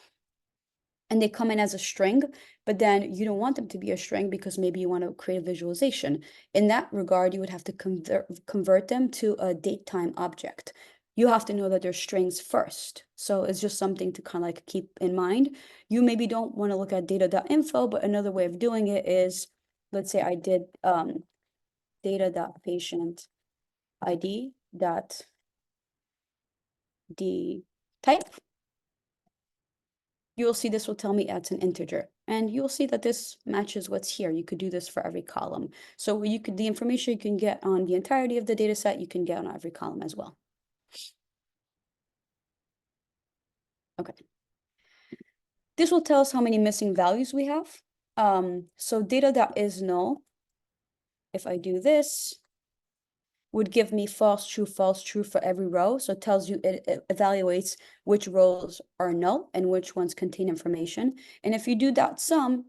and they come in as a string, but then you don't want them to be a string because maybe you want to create a visualization. In that regard, you would have to convert them to a datetime object. You have to know that they're strings first. So it's just something to kind of like keep in mind. You maybe don't want to look at data.info, but another way of doing it is, let's say I did data.patient ID dot d type, you will see this will tell me it's an integer. And you'll see that this matches what's here. You could do this for every column. So you could, the information you can get on the entirety of the data set, you can get on every column as well. Okay. This will tell us how many missing values we have. So data.isNull, if I do this, would give me false, true for every row. So it tells you, it evaluates which rows are null and which ones contain information. And if you do .sum,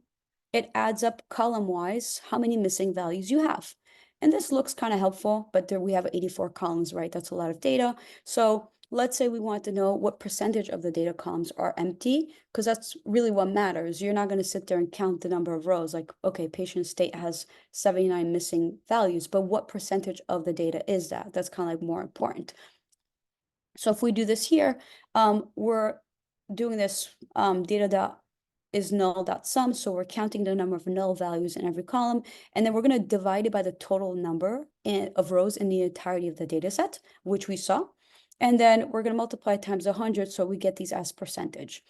it adds up column-wise how many missing values you have. And this looks kind of helpful, but there we have 84 columns, right? That's a lot of data. So let's say we want to know what percentage of the data columns are empty, because that's really what matters. You're not going to sit there and count the number of rows like, okay, patient state has 79 missing values, but what percentage of the data is that? That's kind of like more important. So if we do this here, we're doing this data.isNull.sum. So we're counting the number of null values in every column, and then we're going to divide it by the total number of rows in the entirety of the data set, which we saw. And then we're going to multiply times 100, so we get these as percentage.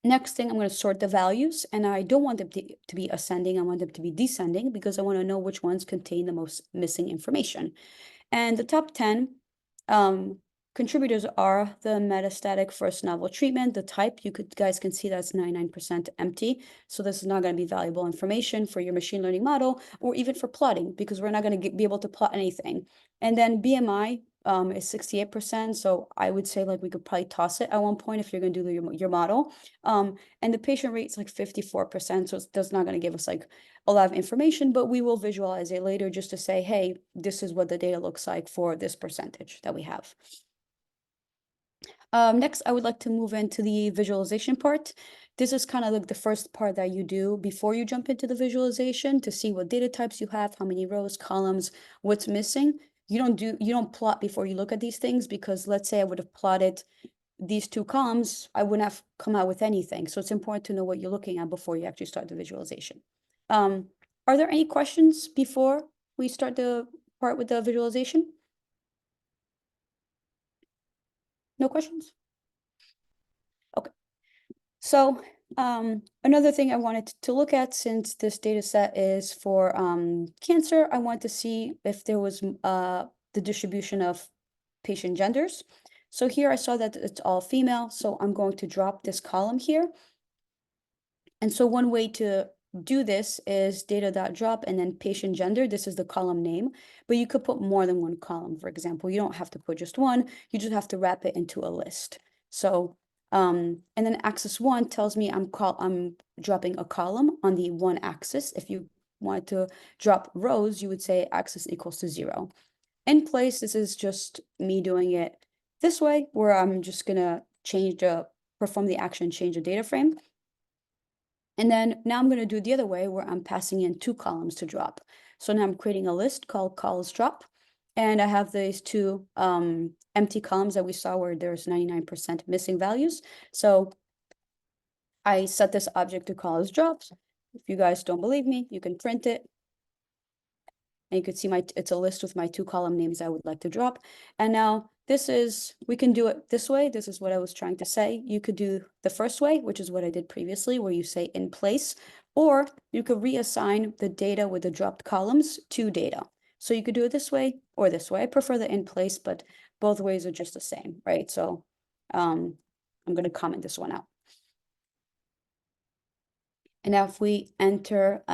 Next thing, I'm going to sort the values, and I don't want them to be ascending. I want them to be descending because I want to know which ones contain the most missing information. And the top 10 contributors are the metastatic first novel treatment. The type, guys can see that's 99% empty. So this is not going to be valuable information for your machine learning model or even for plotting, because we're not going to be able to plot anything. And then BMI is 68%. So I would say like we could probably toss it at one point if you're going to do your model. And the patient rate is like 54%. So that's not going to give us like a lot of information, but we will visualize it later just to say, hey, this is what the data looks like for this percentage that we have. Next, I would like to move into the visualization part. This is kind of like the first part that you do before you jump into the visualization to see what data types you have, how many rows, columns, what's missing. You don't plot before you look at these things, because let's say I would have plotted these two columns, I wouldn't have come out with anything. So it's important to know what you're looking at before you actually start the visualization. Are there any questions before we start the part with the visualization? No questions? Okay. So another thing I wanted to look at, since this data set is for cancer, I want to see if there was the distribution of patient genders. So here I saw that it's all female, so I'm going to drop this column here. And so one way to do this is data.drop and then patient gender. This is the column name, but you could put more than one column. For example, you don't have to put just one, you just have to wrap it into a list. So, and then axis 1 tells me I'm dropping a column on the 1 axis. If you wanted to drop rows, you would say axis equals to 0. In place, this is just me doing it this way, where I'm just gonna perform the action, change the data frame. And then now I'm going to do the other way, where I'm passing in 2 columns to drop. So now I'm creating a list called calls drop. And I have these 2 empty columns that we saw where there's 99% missing values. So I set this object to calls drops. If you guys don't believe me, you can print it. And you can see it's a list with my 2 column names I would like to drop. And now we can do it this way. This is what I was trying to say. You could do the first way, which is what I did previously, where you say in place, or you could reassign the data with the dropped columns to data. So you could do it this way or this way. I prefer the in place, but both ways are just the same, right? So I'm going to comment this one out. And now if we enter,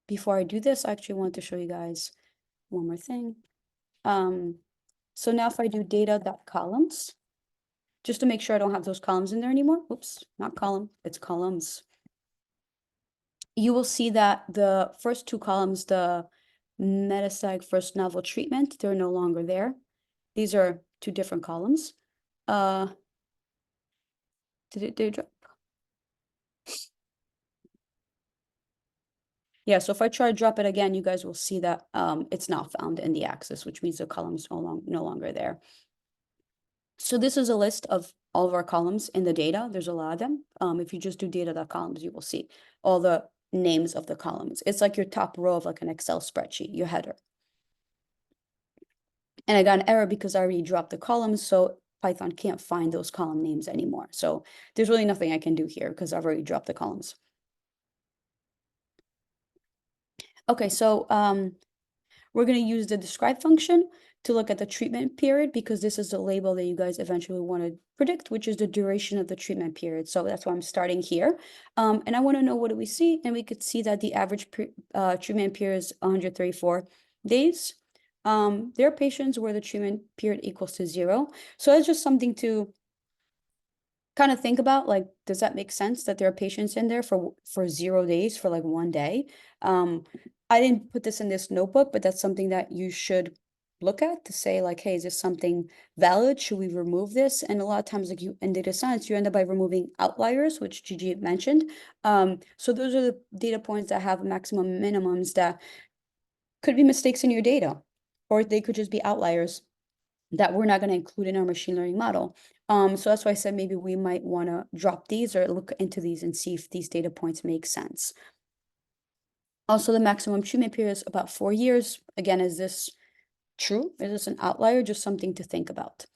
before I do this, I actually want to show you guys one more thing. So now if I do data.columns, just to make sure I don't have those columns in there anymore. Oops, not column, it's columns. You will see that the first 2 columns, the metastatic first novel treatment, they're no longer there. These are 2 different columns. Did it drop? Yeah, so if I try to drop it again, you guys will see that it's not found in the axis, which means the column's no longer there. So this is a list of all of our columns in the data. There's a lot of them. If you just do data.columns, you will see all the names of the columns. It's like your top row of like an Excel spreadsheet, your header. And I got an error because I already dropped the columns, so Python can't find those column names anymore. So there's really nothing I can do here because I've already dropped the columns. Okay, so we're going to use the describe function to look at the treatment period, because this is the label that you guys eventually want to predict, which is the duration of the treatment period. So that's why I'm starting here. And I want to know, what do we see? And we could see that the average treatment period is 134 days. There are patients where the treatment period equals to 0. So it's just something to kind of think about, like, does that make sense that there are patients in there for 0 days, for like 1 day? I didn't put this in this notebook, but that's something that you should look at to say, like, hey, is this something valid? Should we remove this? And a lot of times, like, you in data science, you end up by removing outliers, which Gigi mentioned. So those are the data points that have maximum minimums that could be mistakes in your data, or they could just be outliers that we're not going to include in our machine learning model. So that's why I said maybe we might want to drop these or look into these and see if these data points make sense. Also, the maximum treatment period is about 4 years. Again, is this true? Is this an outlier? Just something to think about.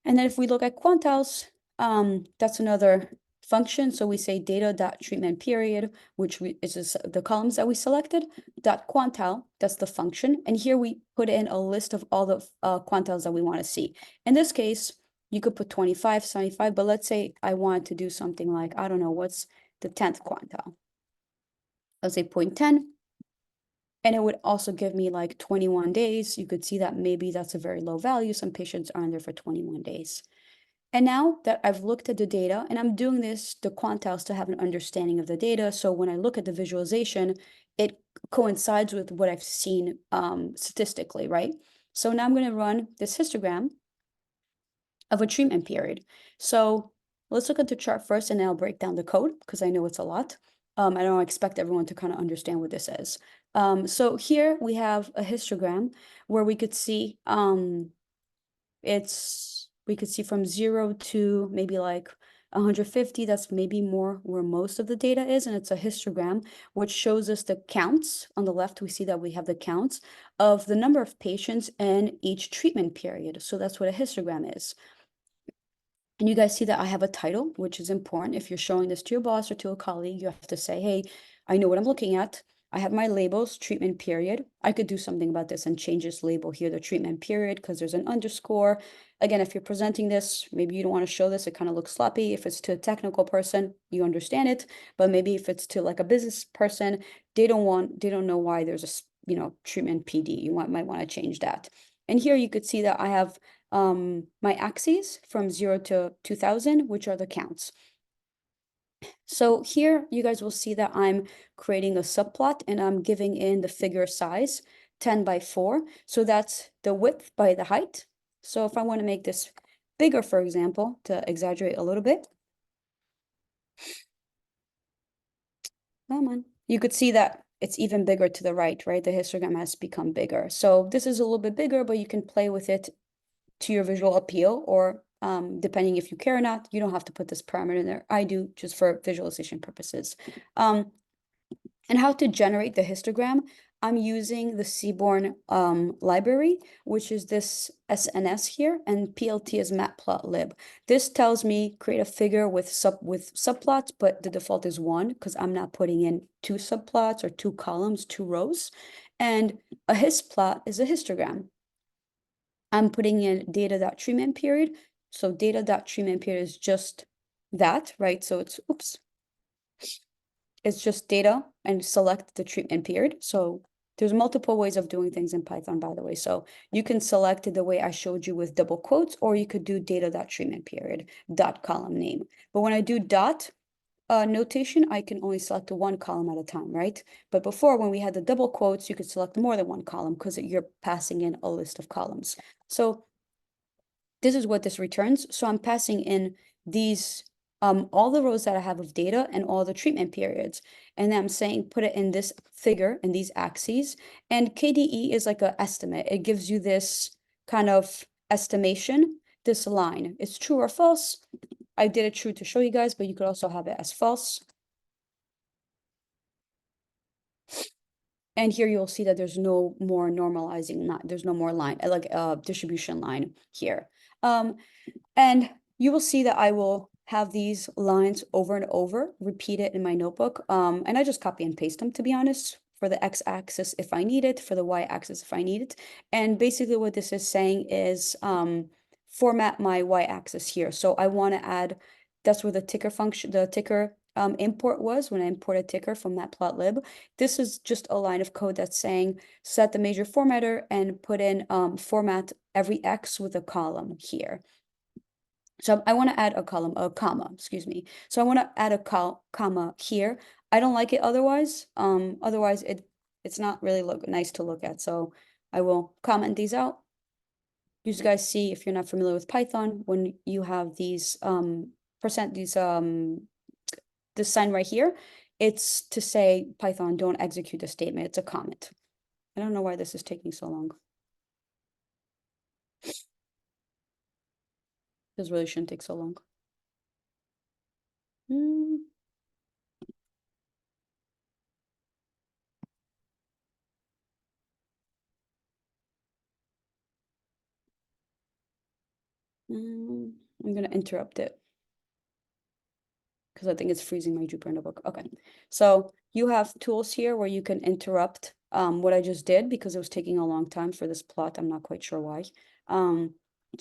And then if we look at quantiles, that's another function. So we say data.treatment period, which is just the columns that we selected, .quantile, that's the function. And here we put in a list of all the quantiles that we want to see. In this case, you could put 25, 75, but let's say I wanted to do something like, I don't know, what's the 10th quantile? Let's say 0.10. And it would also give me like 21 days. You could see that maybe that's a very low value. Some patients are in there for 21 days. And now that I've looked at the data, and I'm doing this, the quantiles, to have an understanding of the data. So when I look at the visualization, it coincides with what I've seen statistically, right? So now I'm going to run this histogram of a treatment period. So let's look at the chart first, and then I'll break down the code because I know it's a lot. I don't expect everyone to kind of understand what this is. So here we have a histogram where we could see we could see from 0 to maybe like 150. That's maybe more where most of the data is. And it's a histogram, which shows us the counts. On the left, we see that we have the counts of the number of patients in each treatment period. So that's what a histogram is. And you guys see that I have a title, which is important. If you're showing this to your boss or to a colleague, you have to say, hey, I know what I'm looking at. I have my labels, treatment period. I could do something about this and change this label here, the treatment period, because there's an underscore. Again, if you're presenting this, maybe you don't want to show this. It kind of looks sloppy. If it's to a technical person, you understand it. But maybe if it's to like a business person, they don't know why there's a, treatment PD. You might want to change that. And here you could see that I have my axes from 0 to 2000, which are the counts. So here you guys will see that I'm creating a subplot, and I'm giving in the figure size 10 by 4. So that's the width by the height. So if I want to make this bigger, for example, to exaggerate a little bit, come on, you could see that it's even bigger to the right? The histogram has become bigger. So this is a little bit bigger, but you can play with it to your visual appeal, or depending if you care or not. You don't have to put this parameter in there. I do, just for visualization purposes. And how to generate the histogram, I'm using the Seaborn library, which is this SNS here, and PLT is matplotlib. This tells me create a figure with subplots, but the default is 1 because I'm not putting in 2 subplots or 2 columns, 2 rows. And a histplot is a histogram. I'm putting in data.treatment period. So data.treatment period is just that, right? So it's just data and select the treatment period. So there's multiple ways of doing things in Python, by the way. So you can select it the way I showed you with double quotes, or you could do data.treatment period, dot column name. But when I do dot notation, I can only select 1 column at a time, right? But before, when we had the double quotes, you could select more than 1 column because you're passing in a list of columns. So this is what this returns. So I'm passing in these, all the rows that I have of data and all the treatment periods. And then I'm saying, put it in this figure, in these axes. And KDE is like an estimate. It gives you this kind of estimation, this line. It's true or false. I did it true to show you guys, but you could also have it as false. And here you'll see that there's no more normalizing, there's no more line, like a distribution line here. And you will see that I will have these lines over and over, repeat it in my notebook. And I just copy and paste them, to be honest, for the x-axis if I need it, for the y-axis if I need it. And basically what this is saying is format my y-axis here. So I want to add, that's where the ticker function, the ticker import was when I imported ticker from matplotlib. This is just a line of code that's saying set the major formatter and put in format every x with a column here. So I want to add a comma, excuse me. So I want to add a comma here. I don't like it otherwise. Otherwise it's not really nice to look at. So I will comment these out. You guys see, if you're not familiar with Python, when you have these this sign right here, it's to say Python don't execute the statement. It's a comment. I don't know why this is taking so long. This really shouldn't take so long. I'm gonna interrupt it because I think it's freezing my Jupyter notebook. Okay, so you have tools here where you can interrupt what I just did because it was taking a long time for this plot. I'm not quite sure why. So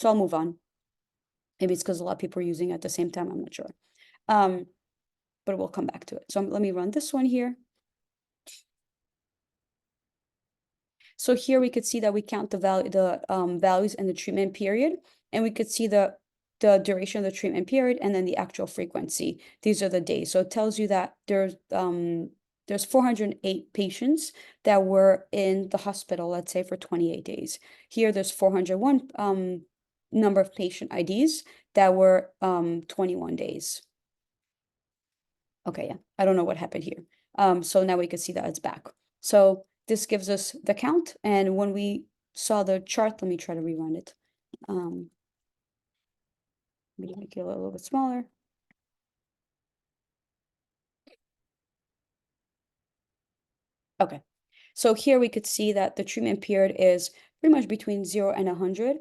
I'll move on. Maybe it's because a lot of people are using it at the same time. I'm not sure. But we'll come back to it. So let me run this one here. So here we could see that we count the values in the treatment period, and we could see the duration of the treatment period and then the actual frequency. These are the days. So it tells you that there's 408 patients that were in the hospital, let's say, for 28 days. Here there's 401 number of patient IDs that were 21 days. Okay, yeah, I don't know what happened here. So now we can see that it's back. So this gives us the count. And when we saw the chart, let me try to rerun it. Maybe make it a little bit smaller. Okay, so here we could see that the treatment period is pretty much between 0 and 100.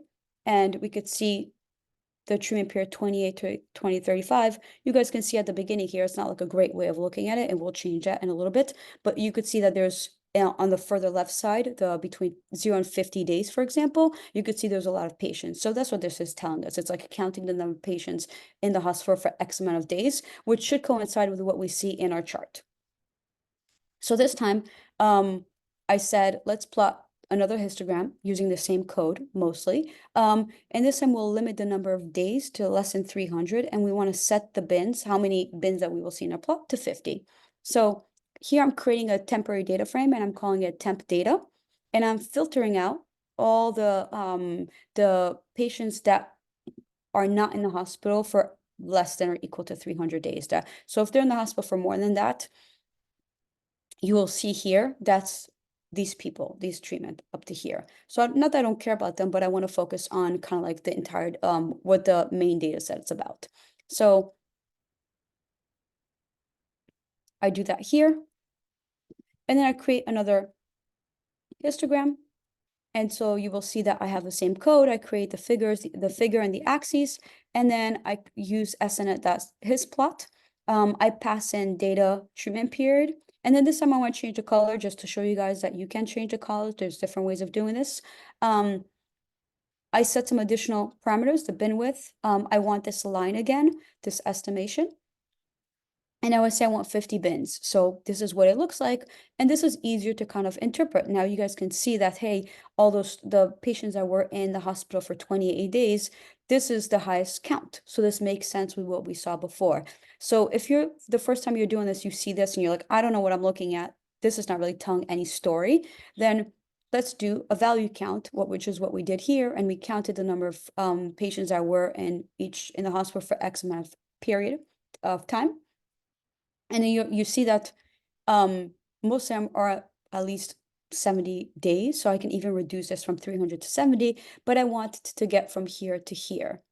And we could see the treatment period 28 to 2035. You guys can see at the beginning here, it's not like a great way of looking at it, and we'll change that in a little bit. But you could see that there's on the further left side, the between 0 and 50 days, for example, you could see there's a lot of patients. So that's what this is telling us. It's like counting the number of patients in the hospital for X amount of days, which should coincide with what we see in our chart. So this time, I said, let's plot another histogram using the same code mostly. And this time we'll limit the number of days to less than 300. And we want to set the bins, how many bins that we will see in our plot, to 50. So here I'm creating a temporary data frame and I'm calling it temp data. And I'm filtering out all the patients that are not in the hospital for less than or equal to 300 days. So if they're in the hospital for more than that, you will see here, that's these people, these treatment up to here. So not that I don't care about them, but I want to focus on kind of like the entire, what the main data set is about. So I do that here. And then I create another histogram. And so you will see that I have the same code. I create the figures, the figure and the axes, and then I use SNet, that's his plot. I pass in data treatment period. And then this time I want to change the color just to show you guys that you can change the color. There's different ways of doing this. I set some additional parameters, the bin width. I want this line again, this estimation. And I would say I want 50 bins. So this is what it looks like. And this is easier to kind of interpret. Now you guys can see that, hey, all the patients that were in the hospital for 28 days, this is the highest count. So this makes sense with what we saw before. So if you're the first time you're doing this, you see this and you're like, I don't know what I'm looking at. This is not really telling any story. Then let's do a value count, which is what we did here. And we counted the number of patients that were in the hospital for X amount of period of time. And then you see that most of them are at least 70 days. So I can even reduce this from 300 to 70, but I want to get from here to here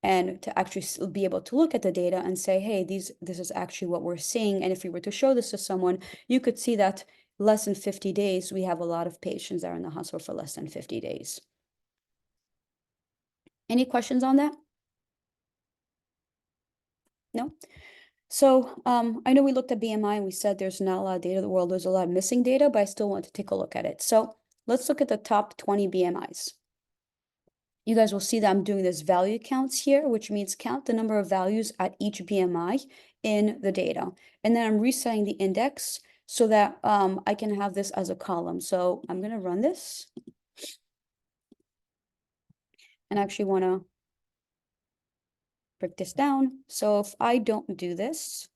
and to actually be able to look at the data and say, hey, this is actually what we're seeing. And if we were to show this to someone, you could see that less than 50 days, we have a lot of patients that are in the hospital for less than 50 days. Any questions on that? No? So I know we looked at BMI and we said there's not a lot of data in the world. There's a lot of missing data, but I still want to take a look at it. So let's look at the top 20 BMIs. You guys will see that I'm doing this value counts here, which means count the number of values at each BMI in the data. And then I'm resetting the index so that I can have this as a column. So I'm going to run this. And I actually want to break this down. So if I don't do this,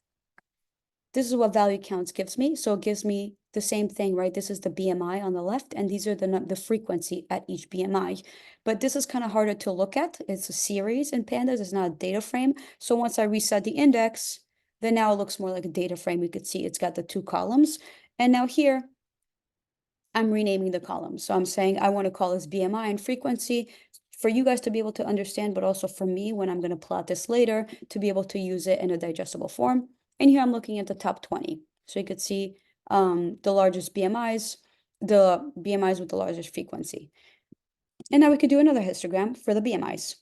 this is what value counts gives me. So it gives me the same thing, right? This is the BMI on the left, and these are the frequency at each BMI. But this is kind of harder to look at. It's a series in pandas, it's not a data frame. So once I reset the index, then now it looks more like a data frame. You could see it's got the two columns. And now here, I'm renaming the columns. So I'm saying I want to call this BMI and frequency for you guys to be able to understand, but also for me when I'm going to plot this later to be able to use it in a digestible form. And here I'm looking at the top 20. So you could see the largest BMIs, the BMIs with the largest frequency. And now we could do another histogram for the BMIs.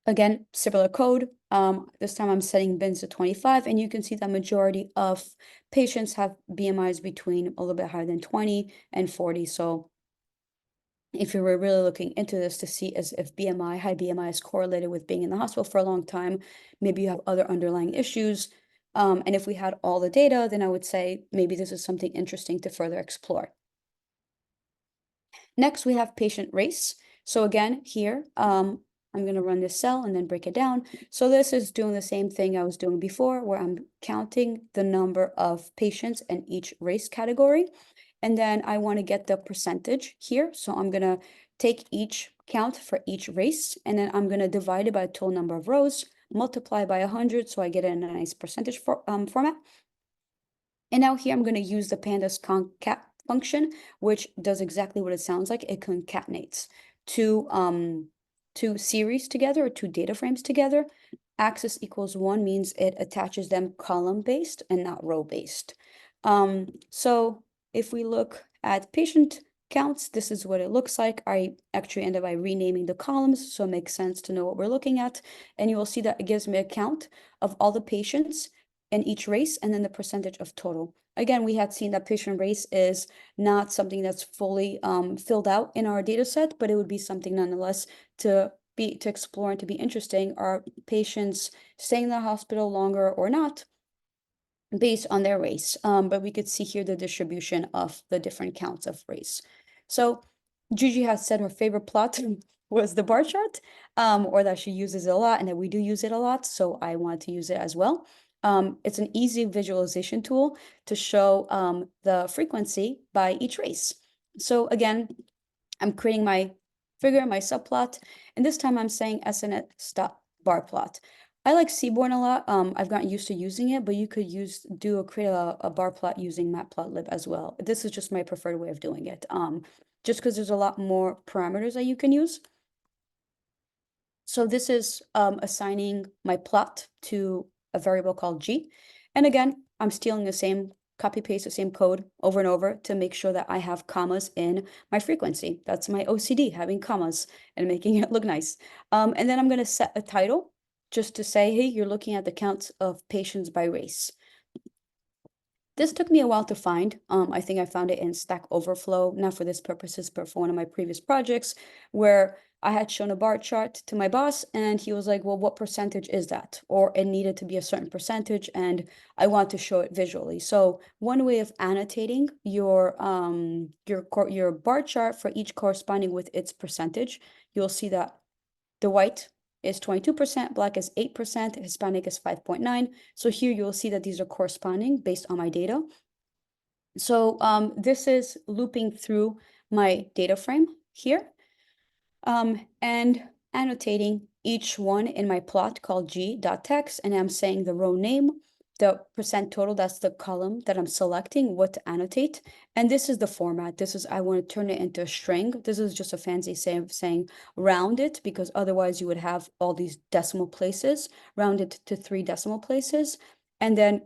Again, similar code. This time I'm setting bins to 25, and you can see the majority of patients have BMIs between a little bit higher than 20 and 40. So if you were really looking into this to see as if BMI, high BMI is correlated with being in the hospital for a long time, maybe you have other underlying issues. And if we had all the data, then I would say maybe this is something interesting to further explore. Next, we have patient race. So again, here, I'm going to run this cell and then break it down. So this is doing the same thing I was doing before, where I'm counting the number of patients in each race category. And then I want to get the percentage here. So I'm going to take each count for each race, and then I'm going to divide it by the total number of rows, multiply by 100, so I get it in a nice percentage format. And now here I'm going to use the pandas concat function, which does exactly what it sounds like. It concatenates two series together, or two data frames together. Axis equals 1 means it attaches them column-based and not row-based. So if we look at patient counts, this is what it looks like. I actually ended by renaming the columns, so it makes sense to know what we're looking at. And you will see that it gives me a count of all the patients in each race, and then the percentage of total. Again, we had seen that patient race is not something that's fully filled out in our data set, but it would be something nonetheless to explore and to be interesting. Are patients staying in the hospital longer or not based on their race? But we could see here the distribution of the different counts of race. So Gigi has said her favorite plot was the bar chart, or that she uses it a lot, and that we do use it a lot. So I want to use it as well. It's an easy visualization tool to show the frequency by each race. So again, I'm creating my figure, my subplot, and this time I'm saying SNet stop bar plot. I like Seaborn a lot. I've gotten used to using it, but you could create a bar plot using matplotlib as well. This is just my preferred way of doing it. Just because there's a lot more parameters that you can use. So this is assigning my plot to a variable called G. And again, I'm stealing the same copy paste, the same code over and over to make sure that I have commas in my frequency. That's my OCD, having commas and making it look nice. And then I'm going to set a title just to say, hey, you're looking at the counts of patients by race. This took me a while to find. I think I found it in Stack Overflow, not for this purposes, but for one of my previous projects, where I had shown a bar chart to my boss, and he was like, well, what percentage is that? Or it needed to be a certain percentage, and I want to show it visually. So one way of annotating your bar chart for each corresponding with its percentage, you'll see that the white is 22%, black is 8%, Hispanic is 5.9. So here you'll see that these are corresponding based on my data. So this is looping through my data frame here and annotating each one in my plot called g.text, and I'm saying the row name, the percent total, that's the column that I'm selecting what to annotate. And this is the format. This is, I want to turn it into a string. This is just a fancy saying round it, because otherwise you would have all these decimal places, round it to 3 decimal places, and then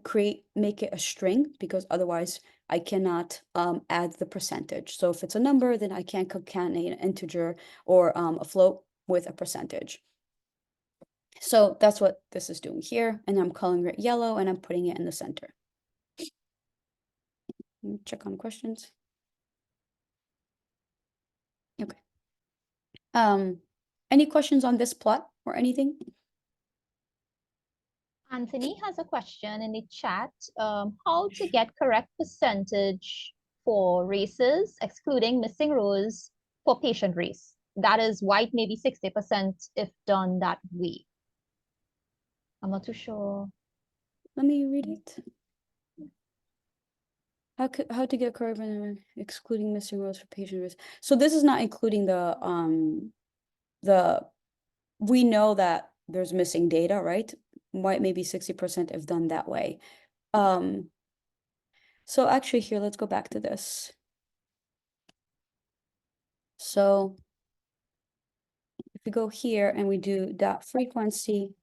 make it a string, because otherwise I cannot add the percentage. So if it's a number, then I can't concatenate an integer or a float with a percentage. So that's what this is doing here. And I'm coloring it yellow and I'm putting it in the center. Check on questions. Okay. Any questions on this plot or anything? Anthony has a question in the chat. How to get correct percentage for races, excluding missing rows for patient race? That is white, maybe 60% if done that way. I'm not too sure. Let me read it. How to get correct excluding missing rows for patient race. So this is not including we know that there's missing data, right? White maybe 60% if done that way. So actually here, let's go back to this. So if we go here and we do dot frequency,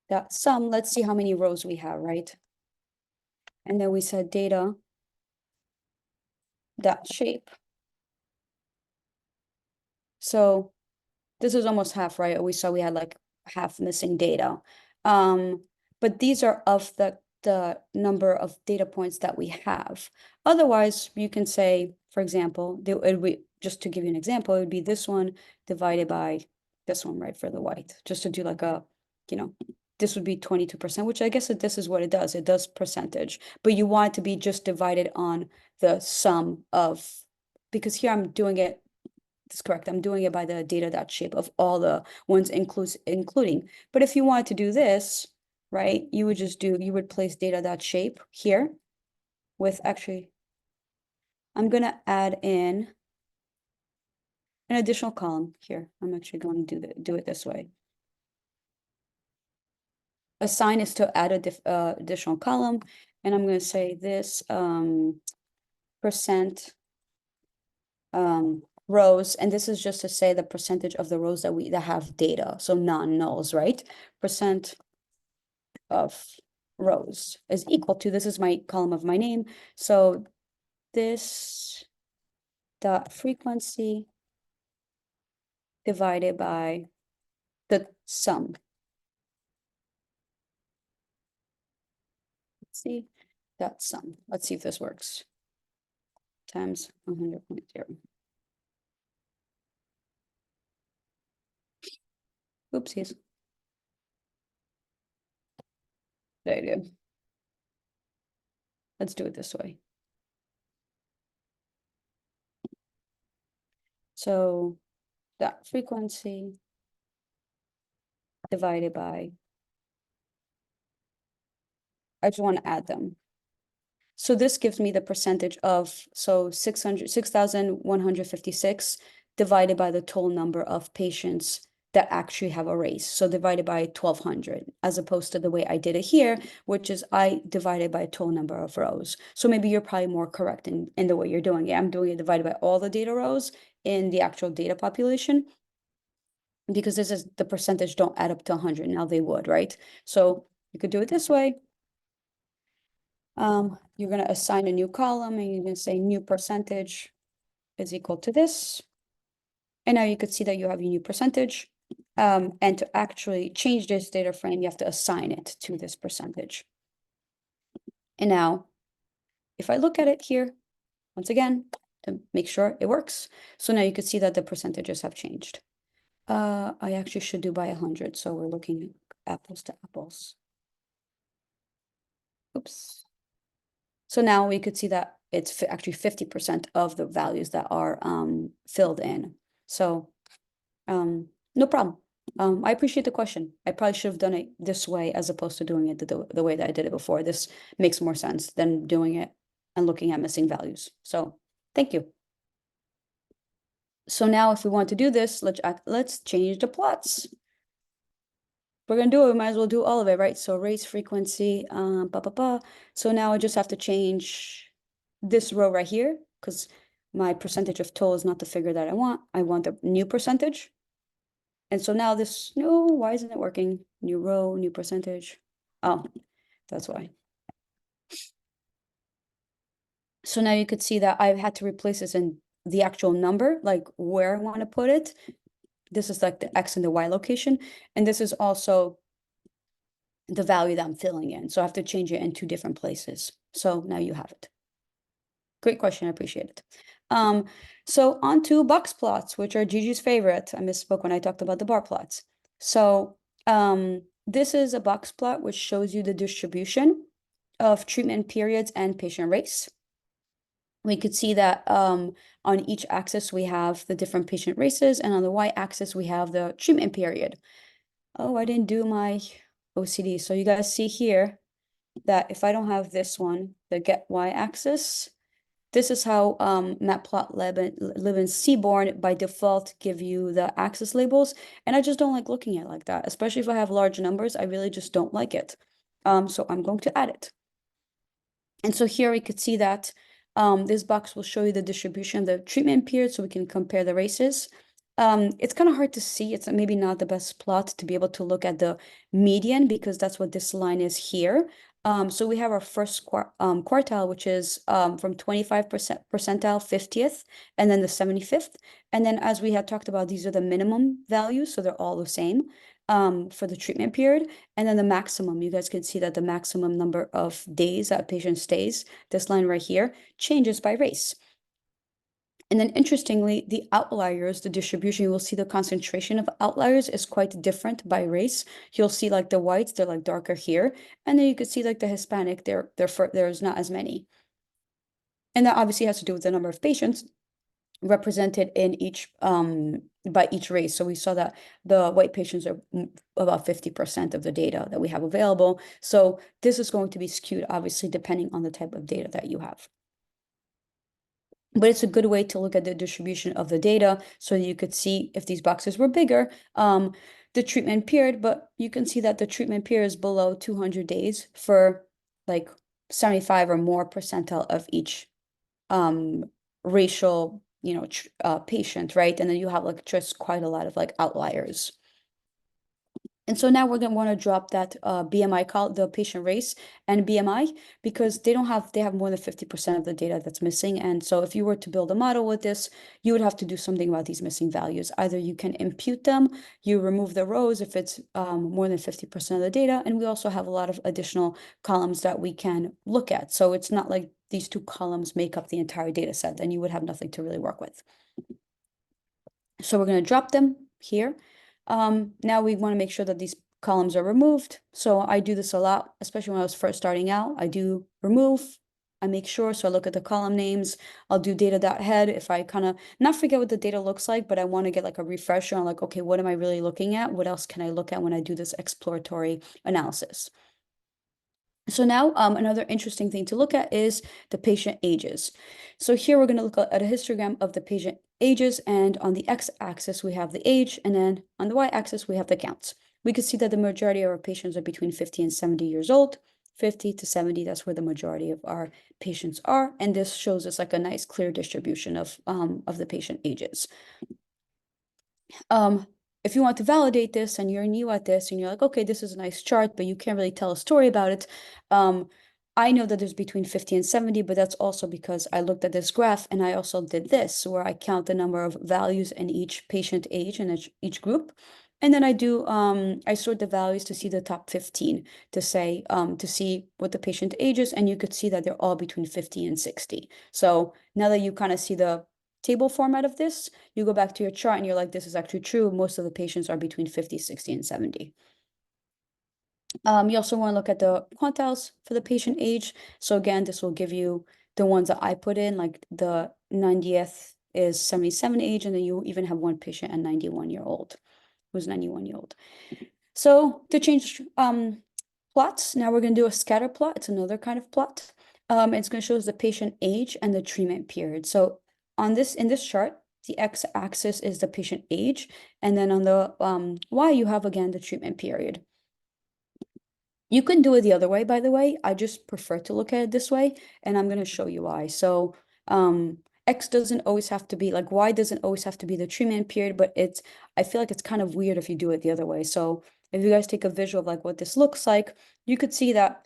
dot sum, let's see how many rows we have, right? And then we said data dot shape. So this is almost half, right? We saw we had like half missing data. But these are of the number of data points that we have. Otherwise, you can say, for example, just to give you an example, it would be this one divided by this one, right, for the white, just to do like a, this would be 22%, which I guess this is what it does. It does percentage, but you want it to be just divided on the sum of, because here I'm doing it, that's correct, I'm doing it by the data.shape of all the ones including. But if you wanted to do this, right, you would place data.shape here with, actually, I'm going to add in an additional column here. I'm actually going to do it this way. Assign is to add a additional column, and I'm going to say this percent rows, and this is just to say the percentage of the rows that have data, so non-nulls, right? Percent of rows is equal to, this is my column of my name, so this dot frequency divided by the sum. Let's see, dot sum. Let's see if this works. Times 100.0. Oopsies. There you go. Let's do it this way. So that frequency divided by, I just want to add them. So this gives me the percentage of, so 6,156 divided by the total number of patients that actually have a race. So divided by 1,200, as opposed to the way I did it here, which is I divided by a total number of rows. So maybe you're probably more correct in the way you're doing it. I'm doing it divided by all the data rows in the actual data population, because this is the percentage don't add up to 100. Now they would, right? So you could do it this way. You're going to assign a new column and you're going to say new percentage is equal to this. And now you could see that you have your new percentage. And to actually change this data frame, you have to assign it to this percentage. And now, if I look at it here, once again, to make sure it works. So now you can see that the percentages have changed. I actually should do by 100. So we're looking at apples to apples. Oops. So now we could see that it's actually 50% of the values that are filled in. So no problem. I appreciate the question. I probably should have done it this way as opposed to doing it the way that I did it before. This makes more sense than doing it and looking at missing values. So thank you. So now if we want to do this, let's change the plots. We're going to do it, we might as well do all of it, right? So race frequency, So now I just have to change this row right here, because my percentage of total is not the figure that I want. I want the new percentage. And so now this, no, why isn't it working? New row, new percentage. Oh, that's why. So now you could see that I've had to replace this in the actual number, like where I want to put it. This is like the X and the Y location. And this is also the value that I'm filling in. So I have to change it in 2 different places. So now you have it. Great question. I appreciate it. So on to box plots, which are Gigi's favorite. I misspoke when I talked about the bar plots. So this is a box plot which shows you the distribution of treatment periods and patient race. We could see that on each axis we have the different patient races, and on the y-axis we have the treatment period. Oh, I didn't do my OCD. So you guys see here that if I don't have this one, the get y-axis, this is how Matplotlib and Seaborn by default give you the axis labels. And I just don't like looking at it like that, especially if I have large numbers. I really just don't like it. So I'm going to add it. And so here we could see that this box will show you the distribution of the treatment period so we can compare the races. It's kind of hard to see. It's maybe not the best plot to be able to look at the median because that's what this line is here. So we have our first quartile, which is from 25% percentile, 50th, and then the 75th. And then as we had talked about, these are the minimum values, so they're all the same for the treatment period. And then the maximum, you guys can see that the maximum number of days that a patient stays, this line right here, changes by race. And then interestingly, the outliers, the distribution, you will see the concentration of outliers is quite different by race. You'll see like the whites, they're like darker here. And then you could see like the Hispanic, there's not as many. And that obviously has to do with the number of patients represented in each by each race. So we saw that the white patients are about 50% of the data that we have available. So this is going to be skewed, obviously, depending on the type of data that you have. But it's a good way to look at the distribution of the data so you could see if these boxes were bigger, the treatment period, but you can see that the treatment period is below 200 days for like 75 or more percentile of each racial, patient, right? And then you have like just quite a lot of like outliers. And so now we're going to want to drop that BMI call, the patient race and BMI, because they have more than 50% of the data that's missing. And so if you were to build a model with this, you would have to do something about these missing values. Either you can impute them, you remove the rows if it's more than 50% of the data. And we also have a lot of additional columns that we can look at. So it's not like these 2 columns make up the entire data set, then you would have nothing to really work with. So we're going to drop them here. Now we want to make sure that these columns are removed. So I do this a lot, especially when I was first starting out. I do remove, I make sure, so I look at the column names. I'll do data.head if I kind of not forget what the data looks like, but I want to get like a refresher on like, okay, what am I really looking at? What else can I look at when I do this exploratory analysis? So now another interesting thing to look at is the patient ages. So here we're going to look at a histogram of the patient ages, and on the x-axis we have the age, and then on the y-axis we have the counts. We can see that the majority of our patients are between 50 and 70 years old. 50 to 70, that's where the majority of our patients are, and this shows us like a nice clear distribution of the patient ages. If you want to validate this and you're new at this and you're like, okay, this is a nice chart, but you can't really tell a story about it. I know that there's between 50 and 70, but that's also because I looked at this graph and I also did this where I count the number of values in each patient age and each group. And then I sort the values to see the top 15 to say, to see what the patient age is. And you could see that they're all between 50 and 60. So now that you kind of see the table format of this, you go back to your chart and you're like, this is actually true. Most of the patients are between 50, 60, and 70. You also want to look at the quantiles for the patient age. So again, this will give you the ones that I put in, like the 90th is 77 age, and then you even have one patient at 91-year-old, who's 91-year-old. So to change plots, now we're going to do a scatter plot. It's another kind of plot. It's going to show us the patient age and the treatment period. So in this chart, the x-axis is the patient age, and then on the y, you have again the treatment period. You can do it the other way, by the way. I just prefer to look at it this way, and I'm going to show you why. So X doesn't always have to be, like Y doesn't always have to be the treatment period, but I feel like it's kind of weird if you do it the other way. So if you guys take a visual of like what this looks like, you could see that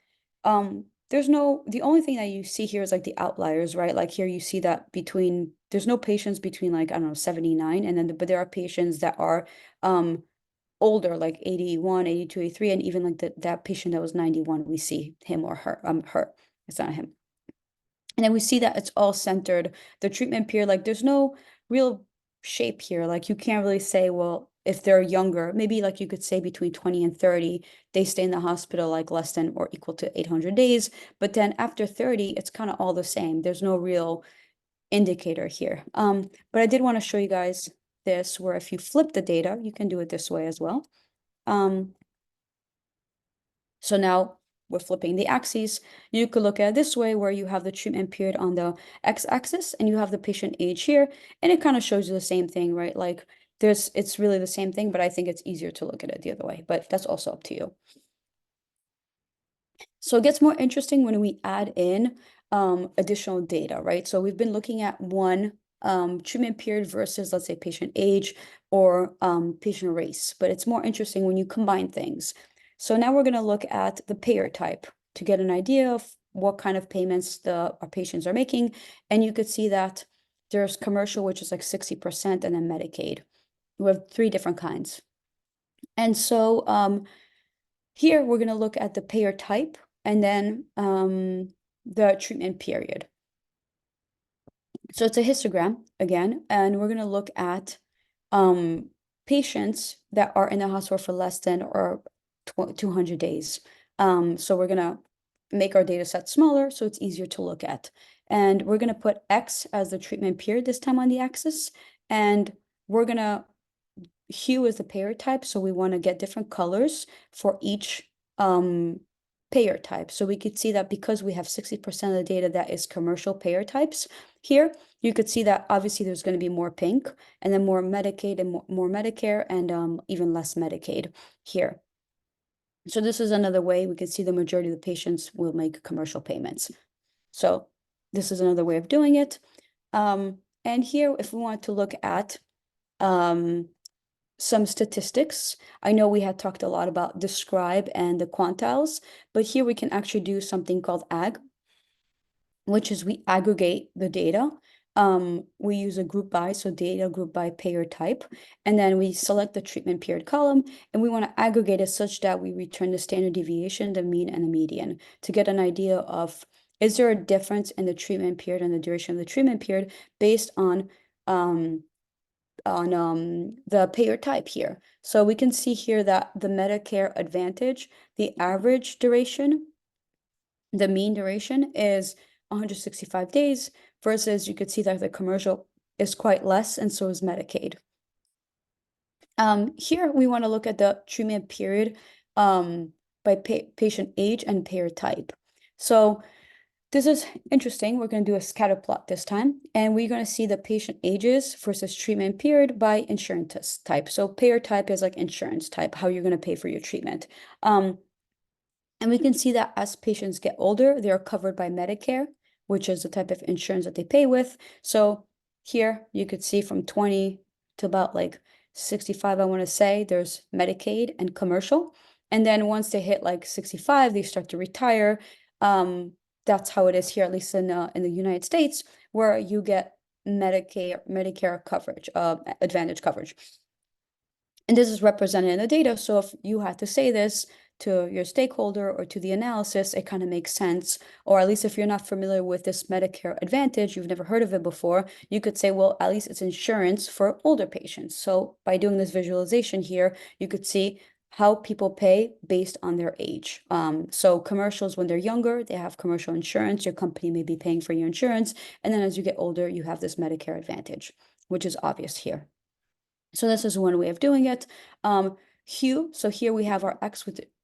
the only thing that you see here is like the outliers, right? Like here you see that there's no patients between like, I don't know, 79, and then, but there are patients that are older, like 81, 82, 83, and even like that patient that was 91, we see him or her, it's not him. And then we see that it's all centered, the treatment period, like there's no real shape here. Like you can't really say, well, if they're younger, maybe like you could say between 20 and 30, they stay in the hospital like less than or equal to 800 days. But then after 30, it's kind of all the same. There's no real indicator here. But I did want to show you guys this, where if you flip the data, you can do it this way as well. So now we're flipping the axes. You could look at it this way, where you have the treatment period on the x-axis and you have the patient age here, and it kind of shows you the same thing, right? Like it's really the same thing, but I think it's easier to look at it the other way, but that's also up to you. So it gets more interesting when we add in additional data, right? So we've been looking at one treatment period versus, let's say, patient age or patient race, but it's more interesting when you combine things. So now we're going to look at the payer type to get an idea of what kind of payments our patients are making. And you could see that there's commercial, which is like 60%, and then Medicaid. We have 3 different kinds. And so here we're going to look at the payer type and then the treatment period. So it's a histogram again, and we're going to look at patients that are in the hospital for less than or 200 days. So we're going to make our data set smaller so it's easier to look at. And we're going to put X as the treatment period this time on the axis. And we're going to, hue is the payer type. So we want to get different colors for each payer type. So we could see that because we have 60% of the data that is commercial payer types here, you could see that obviously there's going to be more pink, and then more Medicaid and more Medicare, and even less Medicaid here. So this is another way we could see the majority of the patients will make commercial payments. So this is another way of doing it. And here, if we want to look at some statistics, I know we had talked a lot about describe and the quantiles, but here we can actually do something called ag, which is we aggregate the data. We use a group by, so data group by payer type, and then we select the treatment period column, and we want to aggregate it such that we return the standard deviation, the mean, and the median to get an idea of, is there a difference in the treatment period and the duration of the treatment period based on the payer type here. So we can see here that the Medicare Advantage, the average duration, the mean duration is 165 days, versus you could see that the commercial is quite less, and so is Medicaid. Here we want to look at the treatment period by patient age and payer type. So this is interesting. We're going to do a scatter plot this time, and we're going to see the patient ages versus treatment period by insurance type. So payer type is like insurance type, how you're going to pay for your treatment. And we can see that as patients get older, they are covered by Medicare, which is the type of insurance that they pay with. So here you could see from 20 to about like 65, I want to say, there's Medicaid and commercial. And then once they hit like 65, they start to retire. That's how it is here, at least in the United States, where you get Medicare coverage, Advantage coverage. And this is represented in the data. So if you had to say this to your stakeholder or to the analysis, it kind of makes sense. Or at least if you're not familiar with this Medicare Advantage, you've never heard of it before, you could say, well, at least it's insurance for older patients. So by doing this visualization here, you could see how people pay based on their age. So commercials, when they're younger, they have commercial insurance. Your company may be paying for your insurance. And then as you get older, you have this Medicare Advantage, which is obvious here. So this is one way of doing it. Hue, so here we have our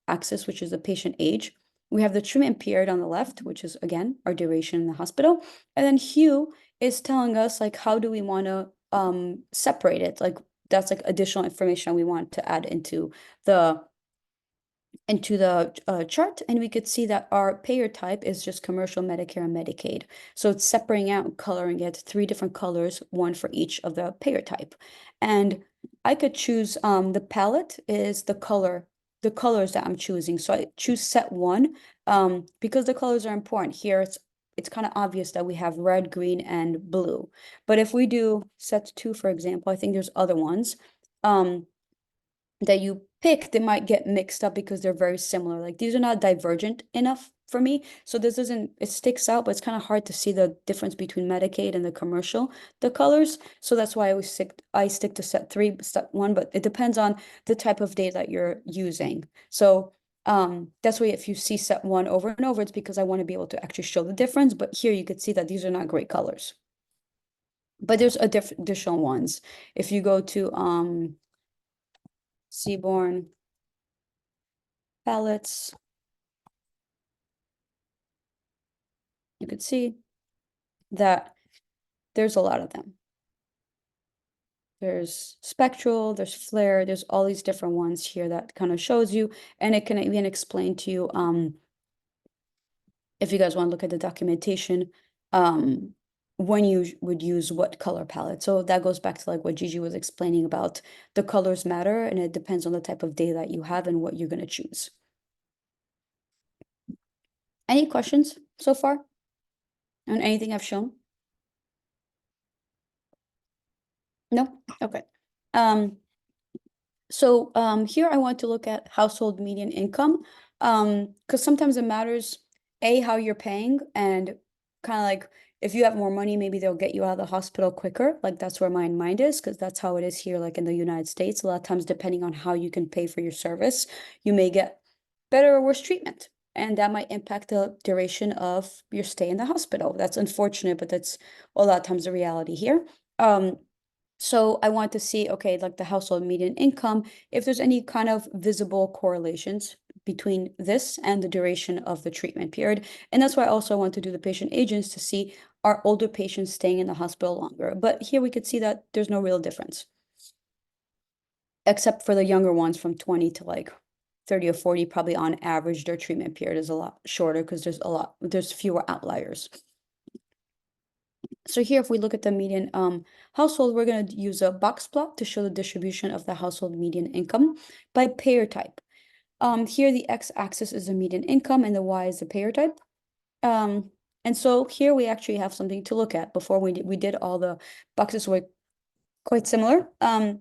axis, which is the patient age. We have the treatment period on the left, which is, again, our duration in the hospital. And then hue is telling us, like, how do we want to separate it? Like, that's like additional information we want to add into the chart, and we could see that our payer type is just commercial, Medicare, and Medicaid. So it's separating out and coloring it 3 different colors, one for each of the payer type. And I could choose the palette is the color the colors that I'm choosing. So I choose set 1 because the colors are important. Here it's kind of obvious that we have red, green, and blue. But if we do set 2, for example, I think there's other ones that you pick, they might get mixed up because they're very similar. Like these are not divergent enough for me. So this doesn't, it sticks out, but it's kind of hard to see the difference between Medicaid and the commercial, the colors. So that's why I stick to set 3, step 1, but it depends on the type of data that you're using. So that's why if you see set 1 over and over, it's because I want to be able to actually show the difference. But here you could see that these are not great colors. But there's additional ones. If you go to Seaborn palettes, you could see that there's a lot of them. There's spectral, there's flare, there's all these different ones here that kind of shows you, and it can even explain to you, if you guys want to look at the documentation, when you would use what color palette. So that goes back to like what Gigi was explaining about the colors matter, and it depends on the type of data that you have and what you're going to choose. Any questions so far on anything I've shown? No? Okay. So here I want to look at household median income, because sometimes it matters, how you're paying, and kind of like if you have more money, maybe they'll get you out of the hospital quicker. Like that's where my mind is, because that's how it is here, like in the United States. A lot of times, depending on how you can pay for your service, you may get better or worse treatment. And that might impact the duration of your stay in the hospital. That's unfortunate, but that's a lot of times the reality here. So I want to see, okay, like the household median income, if there's any kind of visible correlations between this and the duration of the treatment period. And that's why I also want to do the patient agents to see, are older patients staying in the hospital longer? But here we could see that there's no real difference, except for the younger ones from 20 to like 30 or 40, probably on average, their treatment period is a lot shorter because there's fewer outliers. So here, if we look at the median household, we're going to use a box plot to show the distribution of the household median income by payer type. Here, the x-axis is the median income and the y is the payer type. And so here we actually have something to look at. Before we did all the boxes were quite similar. In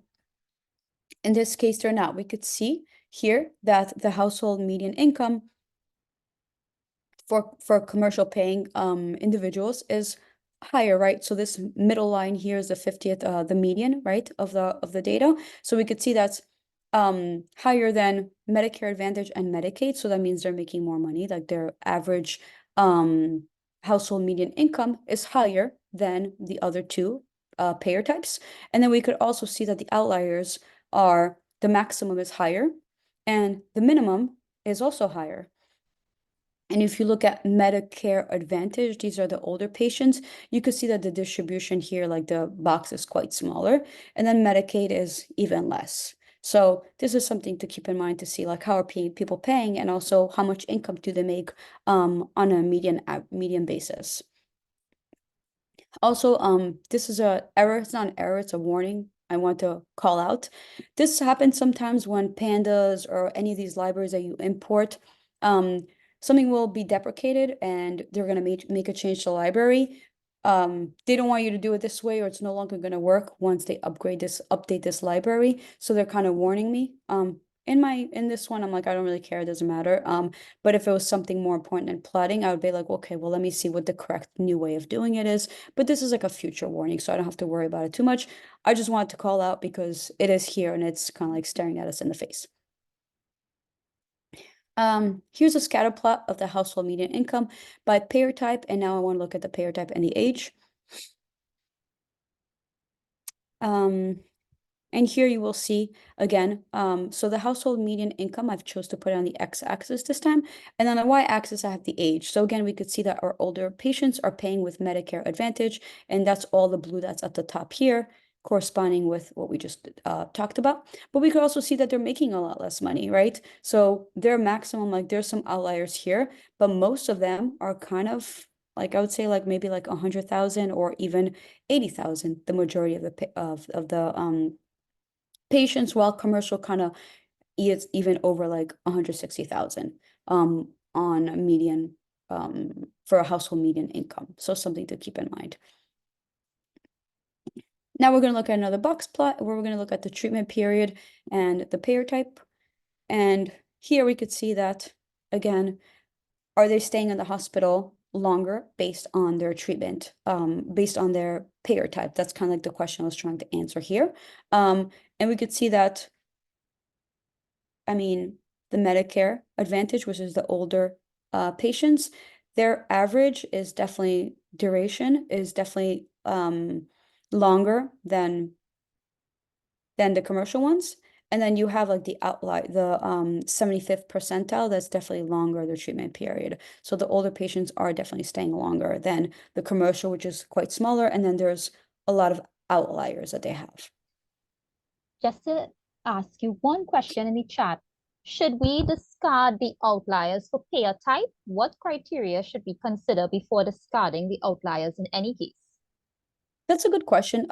this case, they're not. We could see here that the household median income for commercial paying individuals is higher, right? So this middle line here is the 50th, the median, right, of the data. So we could see that's higher than Medicare Advantage and Medicaid. So that means they're making more money. Like their average household median income is higher than the other two payer types. And then we could also see that the outliers are, the maximum is higher and the minimum is also higher. And if you look at Medicare Advantage, these are the older patients, you could see that the distribution here, like the box is quite smaller, and then Medicaid is even less. So this is something to keep in mind to see, like how are people paying, and also how much income do they make on a median basis. Also, this is a error. It's not an error, it's a warning I want to call out. This happens sometimes when pandas or any of these libraries that you import, something will be deprecated and they're going to make a change to the library. They don't want you to do it this way, or it's no longer going to work once they update this library. So they're kind of warning me. In this one, I'm like, I don't really care, it doesn't matter. But if it was something more important than plotting, I would be like, okay, well, let me see what the correct new way of doing it is. But this is like a future warning, so I don't have to worry about it too much. I just wanted to call out because it is here and it's kind of like staring at us in the face. Here's a scatter plot of the household median income by payer type, and now I want to look at the payer type and the age. And here you will see again, so the household median income, I've chose to put it on the x-axis this time, and on the y-axis I have the age. So again, we could see that our older patients are paying with Medicare Advantage, and that's all the blue that's at the top here, corresponding with what we just talked about. But we could also see that they're making a lot less money, right? So their maximum, like there's some outliers here, but most of them are kind of like, I would say like maybe like 100,000 or even 80,000, the majority of the patients, while commercial kind of even over like 160,000 on median for a household median income. So something to keep in mind. Now we're going to look at another box plot where we're going to look at the treatment period and the payer type. And here we could see that, again, are they staying in the hospital longer based on their treatment, based on their payer type? That's kind of like the question I was trying to answer here. And we could see that, I mean, the Medicare Advantage, which is the older patients, their average is definitely duration is definitely longer than the commercial ones. And then you have like the outlier, the 75th percentile, that's definitely longer the treatment period. So the older patients are definitely staying longer than the commercial, which is quite smaller. And then there's a lot of outliers that they have. Just to ask you one question in the chat, should we discard the outliers for payer type? What criteria should we consider before discarding the outliers in any case? That's a good question.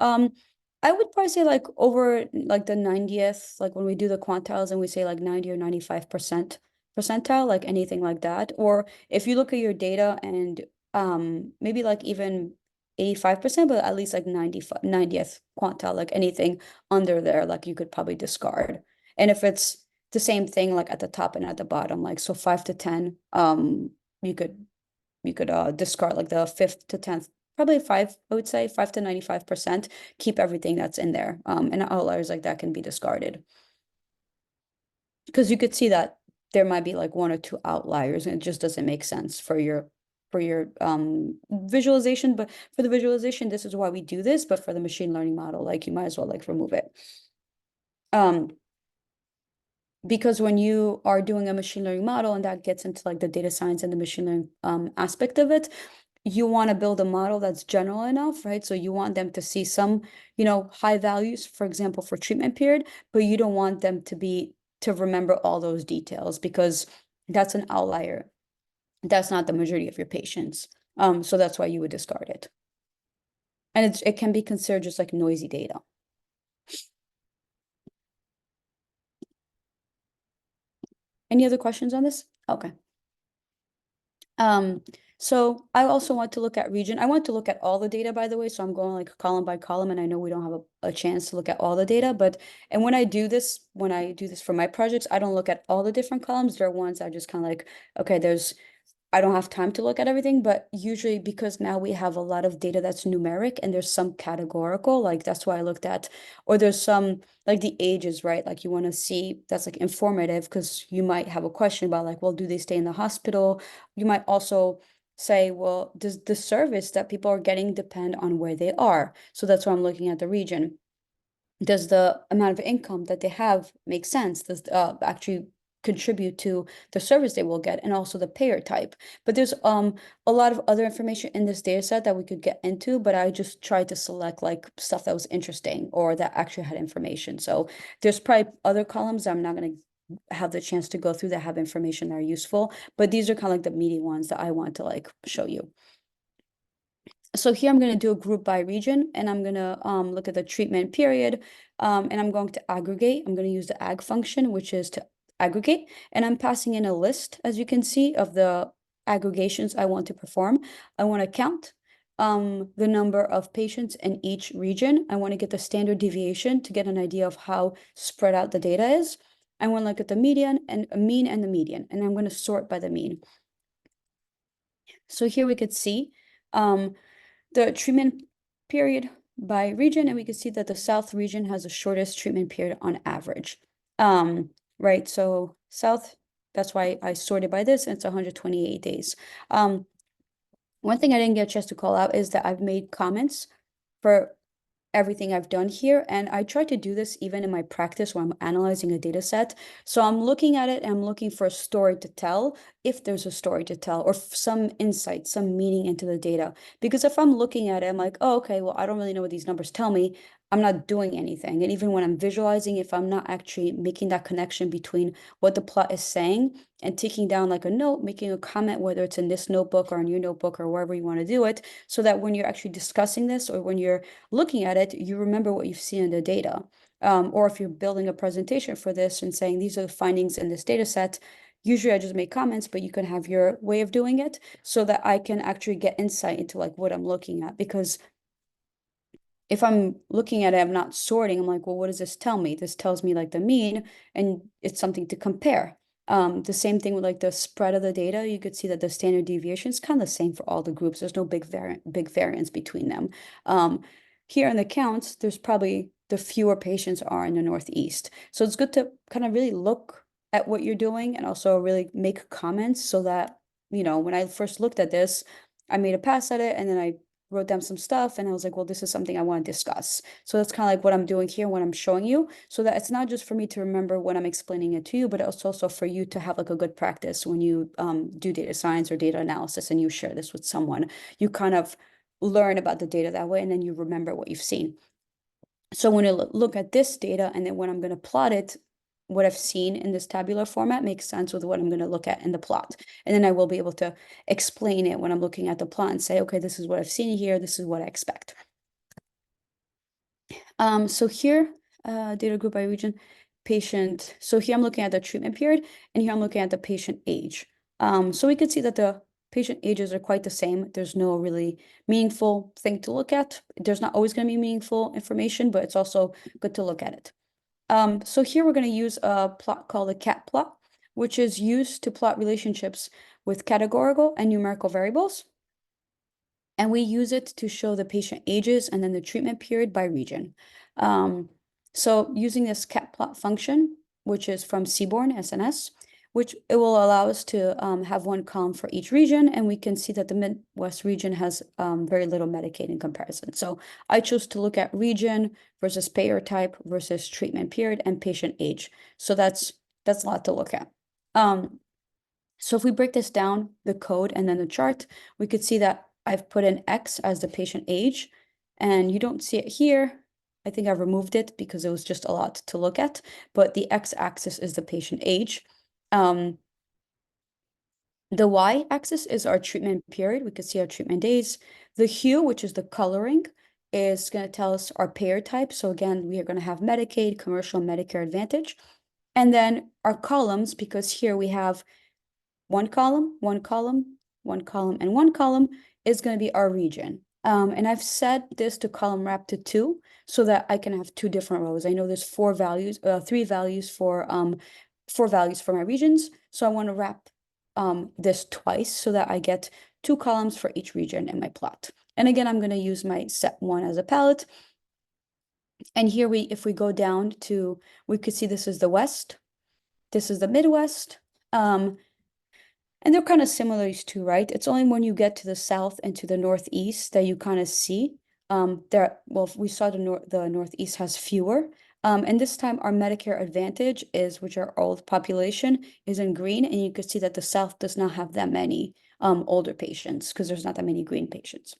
I would probably say like over like the 90th, like when we do the quantiles and we say like 90 or 95% percentile, like anything like that. Or if you look at your data and maybe like even 85%, but at least like 90th quantile, like anything under there, like you could probably discard. And if it's the same thing like at the top and at the bottom, like so 5 to 10, you could discard like the 5th to 10th, probably 5, I would say 5 to 95%, keep everything that's in there. And outliers like that can be discarded. Because you could see that there might be like 1 or 2 outliers and it just doesn't make sense for your visualization. But for the visualization, this is why we do this, but for the machine learning model, like you might as well like remove it. Because when you are doing a machine learning model and that gets into like the data science and the machine learning aspect of it, you want to build a model that's general enough, right? So you want them to see some, high values, for example, for treatment period, but you don't want them to remember all those details because that's an outlier. That's not the majority of your patients. So that's why you would discard it. And it can be considered just like noisy data. Any other questions on this? Okay. So I also want to look at region. I want to look at all the data, by the way. So I'm going like column by column, and I know we don't have a chance to look at all the data, and when I do this for my projects, I don't look at all the different columns. There are ones I just kind of like, okay, I don't have time to look at everything, but usually because now we have a lot of data that's numeric and there's some categorical, like that's why I looked at, or there's some like the ages, right? Like you want to see that's like informative because you might have a question about like, well, do they stay in the hospital? You might also say, well, does the service that people are getting depend on where they are? So that's why I'm looking at the region. Does the amount of income that they have make sense? Does actually contribute to the service they will get, and also the payer type? But there's a lot of other information in this data set that we could get into, but I just tried to select like stuff that was interesting or that actually had information. So there's probably other columns I'm not going to have the chance to go through that have information that are useful, but these are kind of like the meaty ones that I want to like show you. So here I'm going to do a group by region, and I'm going to look at the treatment period, and I'm going to aggregate. I'm going to use the ag function, which is to aggregate, and I'm passing in a list, as you can see, of the aggregations I want to perform. I want to count the number of patients in each region. I want to get the standard deviation to get an idea of how spread out the data is. I want to look at the median and mean and the median, and I'm going to sort by the mean. So here we could see the treatment period by region, and we can see that the South region has the shortest treatment period on average. Right, so South, that's why I sorted by this, and it's 128 days. One thing I didn't get a chance to call out is that I've made comments for everything I've done here. And I try to do this even in my practice when I'm analyzing a data set. So I'm looking at it and I'm looking for a story to tell, if there's a story to tell, or some insight, some meaning into the data. Because if I'm looking at it, I'm like, oh, okay, well, I don't really know what these numbers tell me. I'm not doing anything. And even when I'm visualizing, if I'm not actually making that connection between what the plot is saying and taking down like a note, making a comment, whether it's in this notebook or in your notebook or wherever you want to do it, so that when you're actually discussing this or when you're looking at it, you remember what you've seen in the data. Or if you're building a presentation for this and saying, these are the findings in this data set, usually I just make comments, but you can have your way of doing it so that I can actually get insight into like what I'm looking at. Because if I'm looking at it, I'm not sorting. I'm like, well, what does this tell me? This tells me like the mean, and it's something to compare. The same thing with like the spread of the data. You could see that the standard deviation is kind of the same for all the groups. There's no big variance between them. Here in the counts, there's probably the fewer patients are in the Northeast. So it's good to kind of really look at what you're doing and also really make comments so that, you know, when I first looked at this, I made a pass at it and then I wrote down some stuff and I was like, well, this is something I want to discuss. So that's kind of like what I'm doing here, what I'm showing you, so that it's not just for me to remember when I'm explaining it to you, but it's also for you to have like a good practice when you do data science or data analysis and you share this with someone. You kind of learn about the data that way and then you remember what you've seen. So when I look at this data and then when I'm going to plot it, what I've seen in this tabular format makes sense with what I'm going to look at in the plot. And then I will be able to explain it when I'm looking at the plot and say, okay, this is what I've seen here. This is what I expect. So here, data group by region, patient. So here I'm looking at the treatment period and here I'm looking at the patient age. So we could see that the patient ages are quite the same. There's no really meaningful thing to look at. There's not always going to be meaningful information, but it's also good to look at it. So here we're going to use a plot called a cat plot, which is used to plot relationships with categorical and numerical variables. And we use it to show the patient ages and then the treatment period by region. So using this cat plot function, which is from Seaborn SNS, which it will allow us to have one column for each region, and we can see that the Midwest region has very little Medicaid in comparison. So I chose to look at region versus payer type versus treatment period and patient age. So that's a lot to look at. So if we break this down, the code and then the chart, we could see that I've put in X as the patient age, and you don't see it here. I think I removed it because it was just a lot to look at, but the X-axis is the patient age. The Y-axis is our treatment period. We could see our treatment days. The hue, which is the coloring, is going to tell us our payer type. So again, we are going to have Medicaid, commercial, Medicare Advantage. And then our columns, because here we have one column, one column, one column, and one column is going to be our region. And I've set this to column wrap to 2 so that I can have 2 different rows. I know there's 3 values for my regions. So I want to wrap this twice so that I get 2 columns for each region in my plot. And again, I'm going to use my set 1 as a palette. And here if we go down to, we could see this is the West, this is the Midwest. And they're kind of similar, these two, right? It's only when you get to the South and to the Northeast that you kind of see well, we saw the Northeast has fewer. And this time our Medicare Advantage which our old population, is in green. And you could see that the South does not have that many older patients because there's not that many green patients.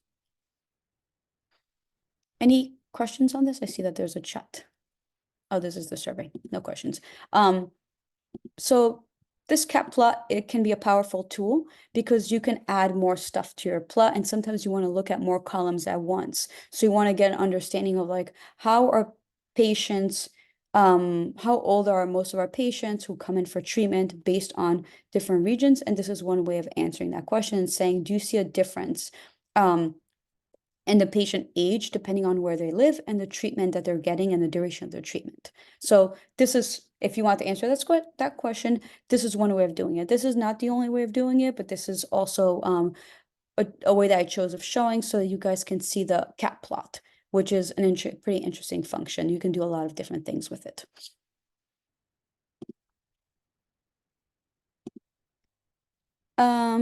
Any questions on this? I see that there's a chat. Oh, this is the survey. No questions. So this cat plot, it can be a powerful tool because you can add more stuff to your plot, and sometimes you want to look at more columns at once. So you want to get an understanding of like how are patients, how old are most of our patients who come in for treatment based on different regions. And this is one way of answering that question and saying, do you see a difference in the patient age depending on where they live and the treatment that they're getting and the duration of their treatment? So this is, if you want to answer that question, this is one way of doing it. This is not the only way of doing it, but this is also a way that I chose of showing so that you guys can see the cat plot, which is an pretty interesting function. You can do a lot of different things with it.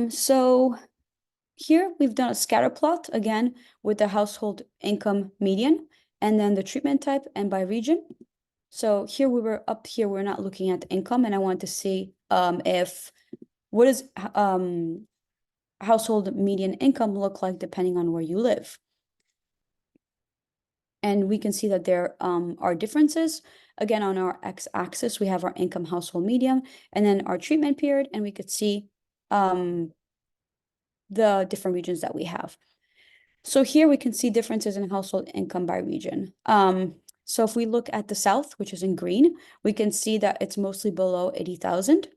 So here we've done a scatter plot again with the household income median and then the treatment type and by region. So here we're not looking at income, and I want to see what does household median income look like depending on where you live. And we can see that there are differences. Again, on our x-axis, we have our income household median and then our treatment period, and we could see the different regions that we have. So here we can see differences in household income by region. So if we look at the South, which is in green, we can see that it's mostly below 80,000,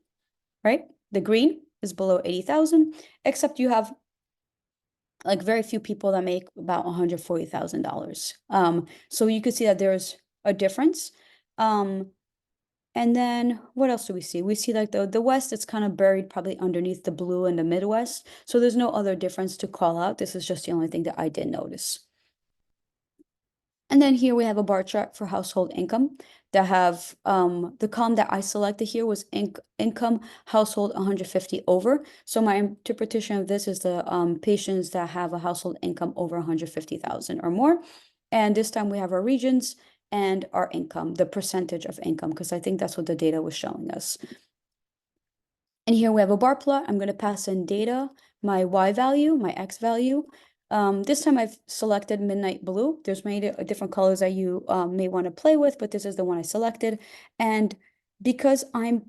right? The green is below 80,000, except you have like very few people that make about $140,000. So you could see that there's a difference. And then what else do we see? We see like the West, it's kind of buried probably underneath the blue in the Midwest. So there's no other difference to call out. This is just the only thing that I did notice. And then here we have a bar chart for household income that have the column that I selected here was income household 150 over. So my interpretation of this is the patients that have a household income over 150,000 or more. And this time we have our regions and our income, the percentage of income, because I think that's what the data was showing us. And here we have a bar plot. I'm going to pass in data, my Y value, my X value. This time I've selected midnight blue. There's many different colors that you may want to play with, but this is the one I selected. And because I'm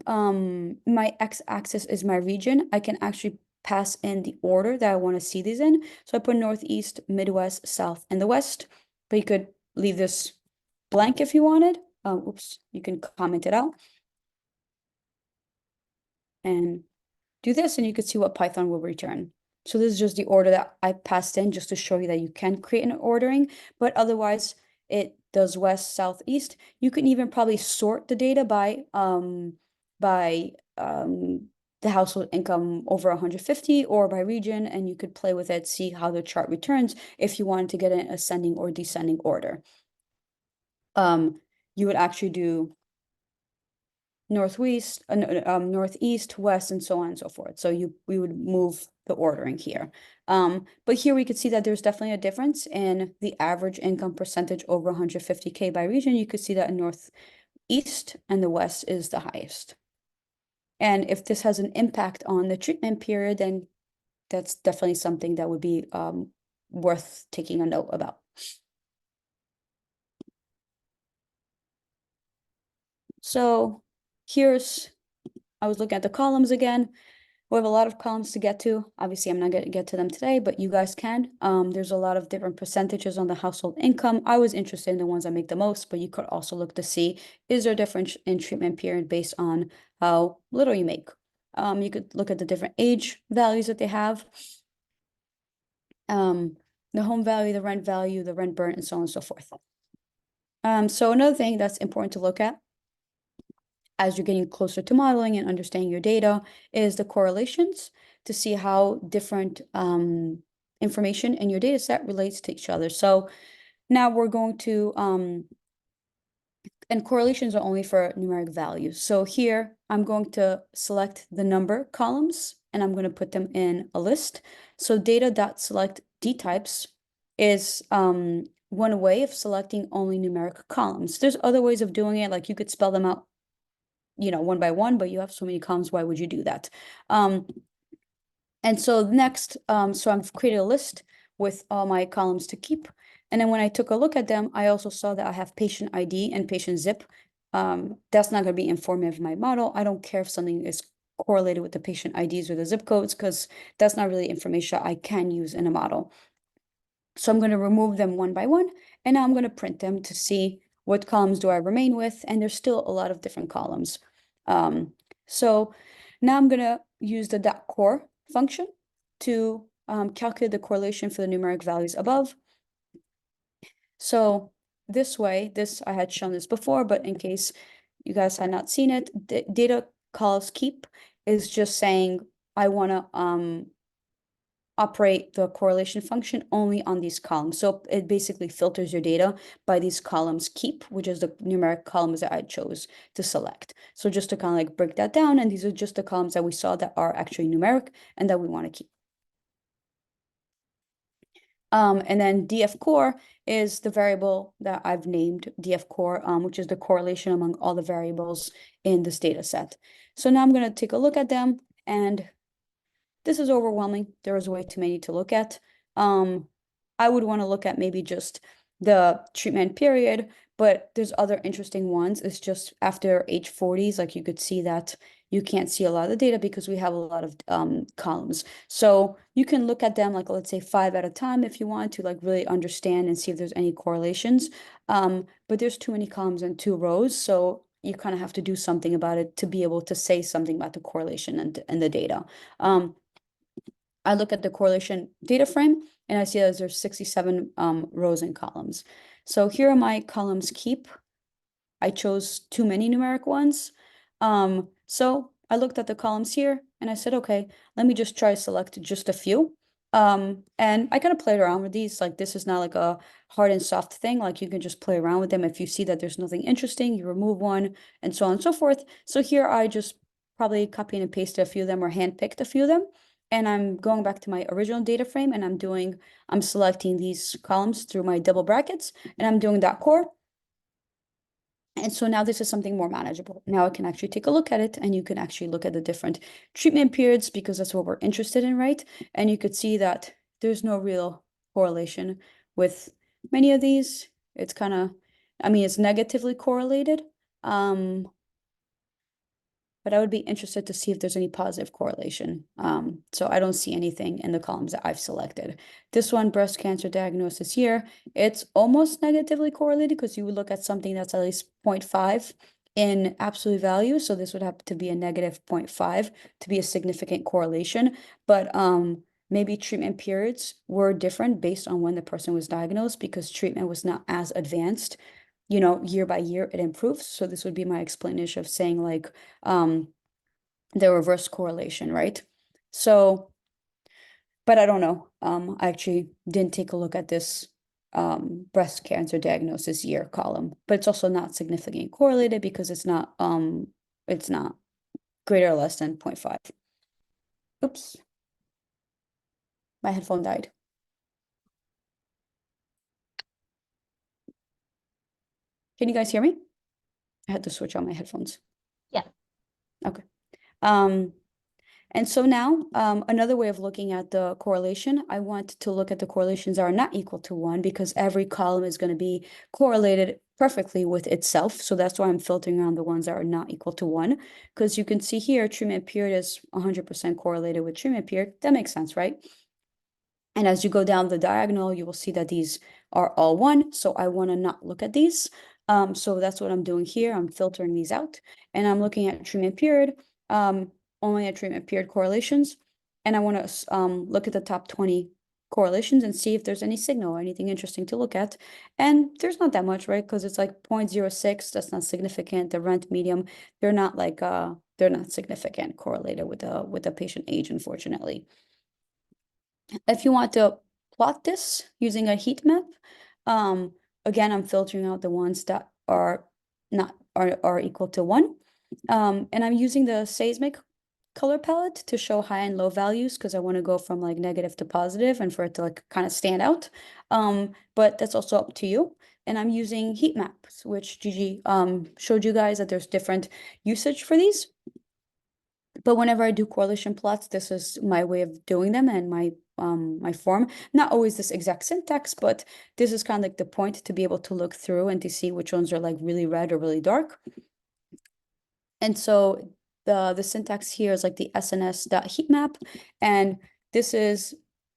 my X-axis is my region, I can actually pass in the order that I want to see these in. So I put Northeast, Midwest, South, and the West. But you could leave this blank if you wanted. Oops, you can comment it out. And do this, and you could see what Python will return. So this is just the order that I passed in just to show you that you can create an ordering, but otherwise it does west, south, east. You can even probably sort the data by the household income over 150 or by region, and you could play with it, see how the chart returns if you wanted to get an ascending or descending order. You would actually do northeast, west, and so on and so forth. So we would move the ordering here. But here we could see that there's definitely a difference in the average income percentage over 150K by region. You could see that in northeast and the west is the highest. And if this has an impact on the treatment period, then that's definitely something that would be worth taking a note about. So I was looking at the columns again. We have a lot of columns to get to. Obviously, I'm not going to get to them today, but you guys can. There's a lot of different percentages on the household income. I was interested in the ones that make the most, but you could also look to see, is there a difference in treatment period based on how little you make? You could look at the different age values that they have. The home value, the rent value, the rent burn, and so on and so forth. So another thing that's important to look at as you're getting closer to modeling and understanding your data is the correlations to see how different information in your data set relates to each other. So now we're going to, and correlations are only for numeric values. So here I'm going to select the number columns and I'm going to put them in a list. So data.select dtypes is one way of selecting only numeric columns. There's other ways of doing it, like you could spell them out one by one, but you have so many columns, why would you do that? And so next, so I've created a list with all my columns to keep. And then when I took a look at them, I also saw that I have patient ID and patient zip. That's not going to be informative of my model. I don't care if something is correlated with the patient IDs or the zip codes, because that's not really information I can use in a model. So I'm going to remove them one by one, and now I'm going to print them to see what columns do I remain with, and there's still a lot of different columns. So now I'm going to use the .core function to calculate the correlation for the numeric values above. So this way, I had shown this before, but in case you guys had not seen it, the data calls keep is just saying I want to operate the correlation function only on these columns. So it basically filters your data by these columns keep, which is the numeric columns that I chose to select. So just to kind of like break that down, and these are just the columns that we saw that are actually numeric and that we want to keep. And then df core is the variable that I've named df core, which is the correlation among all the variables in this data set. So now I'm going to take a look at them, and this is overwhelming. There is way too many to look at. I would want to look at maybe just the treatment period, but there's other interesting ones. It's just after age 40s, like you could see that you can't see a lot of the data because we have a lot of columns. So you can look at them like, let's say 5 at a time if you want to like really understand and see if there's any correlations. But there's too many columns and 2 rows. So you kind of have to do something about it to be able to say something about the correlation and the data. I look at the correlation data frame and I see that there's 67 rows and columns. So here are my columns keep. I chose too many numeric ones. So I looked at the columns here and I said, okay, let me just try select just a few. And I kind of played around with these. Like this is not like a hard and soft thing. Like you can just play around with them. If you see that there's nothing interesting, you remove one and so on and so forth. So here I just probably copied and pasted a few of them or handpicked a few of them. And I'm going back to my original data frame and I'm selecting these columns through my double brackets and I'm doing that core. And so now this is something more manageable. Now I can actually take a look at it and you can actually look at the different treatment periods because that's what we're interested in, right? And you could see that there's no real correlation with many of these. It's kind of, I mean, it's negatively correlated. But I would be interested to see if there's any positive correlation. So I don't see anything in the columns that I've selected. This one, breast cancer diagnosis here, it's almost negatively correlated because you would look at something that's at least 0.5 in absolute value. So this would have to be a negative 0.5 to be a significant correlation. But maybe treatment periods were different based on when the person was diagnosed because treatment was not as advanced. You know, year by year it improves. So this would be my explanation of saying like the reverse correlation, right? So, but I don't know. I actually didn't take a look at this breast cancer diagnosis year column, but it's also not significantly correlated because it's not greater or less than 0.5. Oops. My headphone died. Can you guys hear me? I had to switch on my headphones. Yeah. Okay. And so now another way of looking at the correlation, I want to look at the correlations that are not equal to 1 because every column is going to be correlated perfectly with itself. So that's why I'm filtering on the ones that are not equal to 1 because you can see here treatment period is 100% correlated with treatment period. That makes sense, right? And as you go down the diagonal, you will see that these are all 1. So I want to not look at these. So that's what I'm doing here. I'm filtering these out and I'm looking at treatment period. Only at treatment period correlations. And I want to look at the top 20 correlations and see if there's any signal or anything interesting to look at. And there's not that much, right? Because it's like 0.06, that's not significant. The rent medium, they're not like they're not significant correlated with the patient age, unfortunately. If you want to plot this using a heat map, again, I'm filtering out the ones that are not are equal to 1. And I'm using the seismic color palette to show high and low values because I want to go from like negative to positive and for it to like kind of stand out. But that's also up to you. And I'm using heat maps, which Gigi showed you guys that there's different usage for these. But whenever I do correlation plots, this is my way of doing them and my form. Not always this exact syntax, but this is kind of like the point to be able to look through and to see which ones are like really red or really dark. And so the syntax here is like the SNS.heatmap, and this is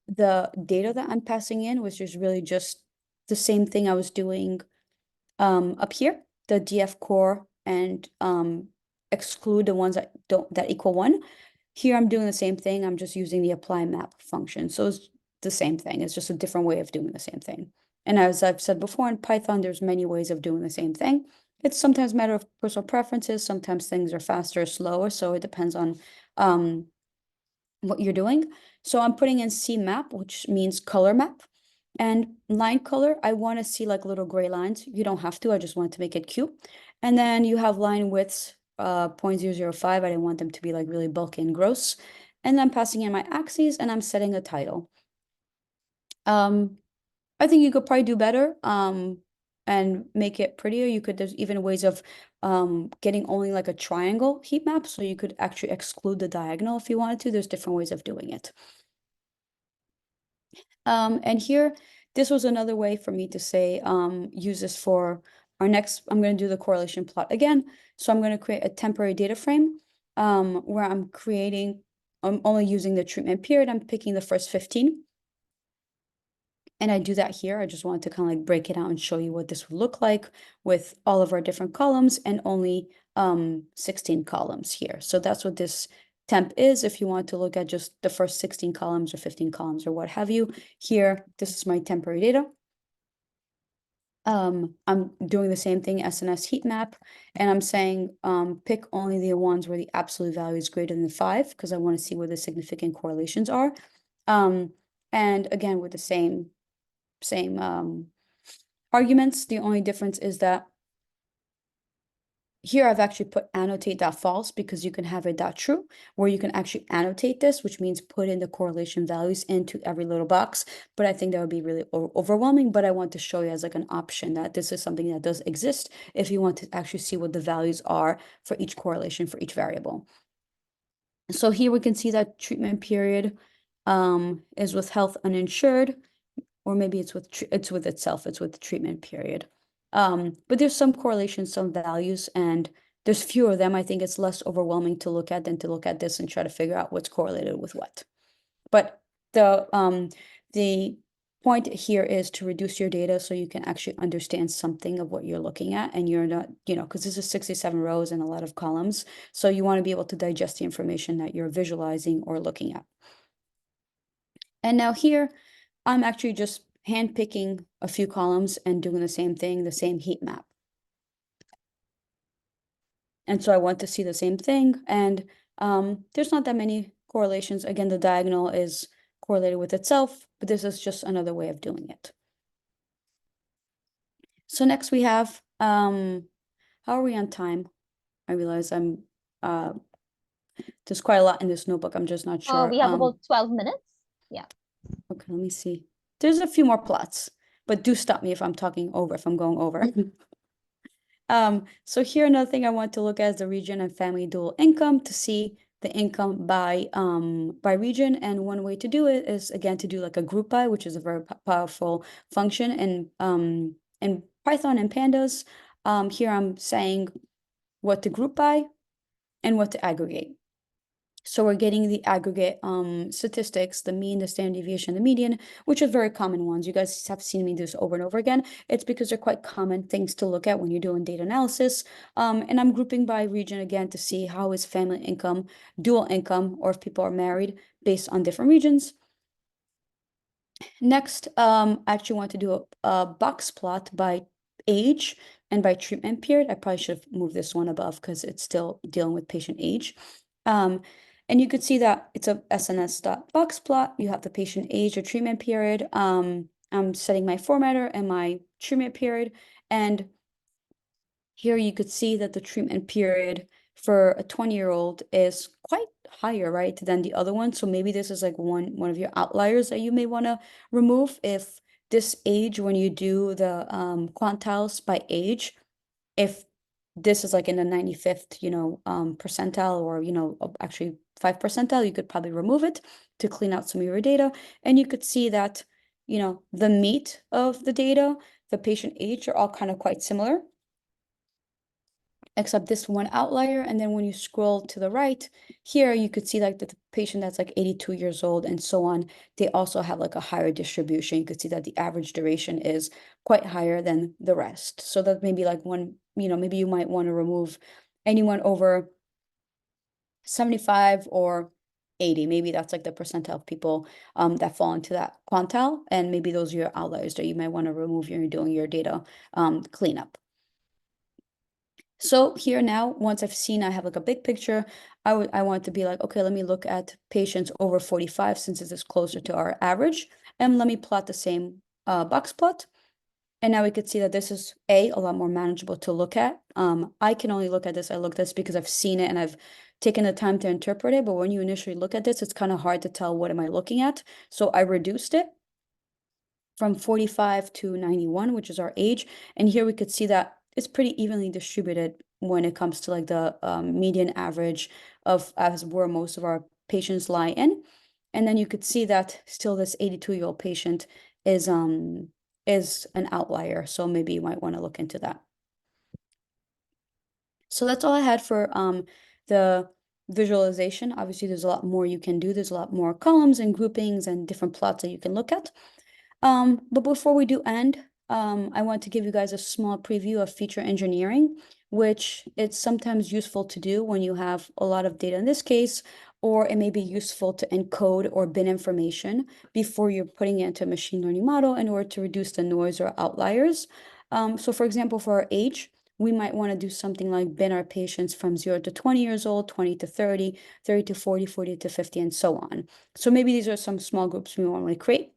the data that I'm passing in, which is really just the same thing I was doing up here, the DF core and exclude the ones that equal 1. Here I'm doing the same thing. I'm just using the apply map function. So it's the same thing. It's just a different way of doing the same thing. And as I've said before in Python, there's many ways of doing the same thing. It's sometimes a matter of personal preferences. Sometimes things are faster or slower. So it depends on what you're doing. So I'm putting in CMap, which means color map. And line color, I want to see like little gray lines. You don't have to. I just want to make it cute. And then you have line widths, 0.005. I didn't want them to be like really bulky and gross. And then I'm passing in my axes and I'm setting a title. I think you could probably do better and make it prettier. There's even ways of getting only like a triangle heat map. So you could actually exclude the diagonal if you wanted to. There's different ways of doing it. And here, this was another way for me to say, use this for our next, I'm going to do the correlation plot again. So I'm going to create a temporary data frame. where I'm only using the treatment period. I'm picking the first 15. And I do that here. I just wanted to kind of like break it out and show you what this would look like with all of our different columns and only 16 columns here. So that's what this temp is. If you want to look at just the first 16 columns or 15 columns or what have you, here, this is my temporary data. I'm doing the same thing, SNS heat map, and I'm saying pick only the ones where the absolute value is greater than 5, because I want to see where the significant correlations are. And again, with the same arguments. The only difference is that here I've actually put annotate.false because you can have a .true where you can actually annotate this, which means put in the correlation values into every little box. But I think that would be really overwhelming. But I want to show you as like an option that this is something that does exist if you want to actually see what the values are for each correlation for each variable. So here we can see that treatment period is with health uninsured, or maybe it's with itself, it's with the treatment period. But there's some correlations, some values, and there's fewer of them. I think it's less overwhelming to look at than to look at this and try to figure out what's correlated with what. But the point here is to reduce your data so you can actually understand something of what you're looking at, and you're not, because this is 67 rows and a lot of columns. So you want to be able to digest the information that you're visualizing or looking at. And now here, I'm actually just handpicking a few columns and doing the same thing, the same heat map. And so I want to see the same thing. And there's not that many correlations. Again, the diagonal is correlated with itself, but this is just another way of doing it. So next we have, how are we on time? I realize there's quite a lot in this notebook. I'm just not sure. We have about 12 minutes. Yeah. Okay, let me see. There's a few more plots, but do stop me if I'm talking over, if I'm going over. So here, another thing I want to look at is the region and family dual income to see the income by region. And one way to do it is, again, to do like a group by, which is a very powerful function in Python and Pandas. Here I'm saying what to group by and what to aggregate. So we're getting the aggregate statistics, the mean, the standard deviation, the median, which are very common ones. You guys have seen me do this over and over again. It's because they're quite common things to look at when you're doing data analysis. And I'm grouping by region again to see how is family income, dual income, or if people are married based on different regions. Next, I actually want to do a box plot by age and by treatment period. I probably should have moved this one above because it's still dealing with patient age. And you could see that it's a SNS.box plot. You have the patient age or treatment period. I'm setting my formatter and my treatment period. And here you could see that the treatment period for a 20-year-old is quite higher, right, than the other one. So maybe this is like one of your outliers that you may want to remove. If this age, when you do the quantiles by age, if this is like in the 95th, percentile, or, actually 5th percentile, you could probably remove it to clean out some of your data. And you could see that, the meat of the data, the patient age are all kind of quite similar, except this one outlier. And then when you scroll to the right here, you could see like the patient that's like 82 years old and so on, they also have like a higher distribution. You could see that the average duration is quite higher than the rest. So that may be like one, maybe you might want to remove anyone over 75 or 80. Maybe that's like the percentile of people that fall into that quantile. And maybe those are your outliers that you might want to remove when you're doing your data cleanup. So here now, once I've seen I have like a big picture, I want to be like, okay, let me look at patients over 45 since this is closer to our average, and let me plot the same box plot. And now we could see that this is a lot more manageable to look at. I can only look at this. I look at this because I've seen it and I've taken the time to interpret it. But when you initially look at this, it's kind of hard to tell what am I looking at. So I reduced it from 45 to 91, which is our age. And here we could see that it's pretty evenly distributed when it comes to like the median average of as where most of our patients lie in. And then you could see that still this 82-year-old patient is an outlier. So maybe you might want to look into that. So that's all I had for the visualization. Obviously, there's a lot more you can do. There's a lot more columns and groupings and different plots that you can look at. But before we do end, I want to give you guys a small preview of feature engineering, which it's sometimes useful to do when you have a lot of data in this case, or it may be useful to encode or bin information before you're putting it into a machine learning model in order to reduce the noise or outliers. So for example, for our age, we might want to do something like bin our patients from 0 to 20 years old, 20 to 30, 30 to 40, 40 to 50, and so on. So maybe these are some small groups we want to create.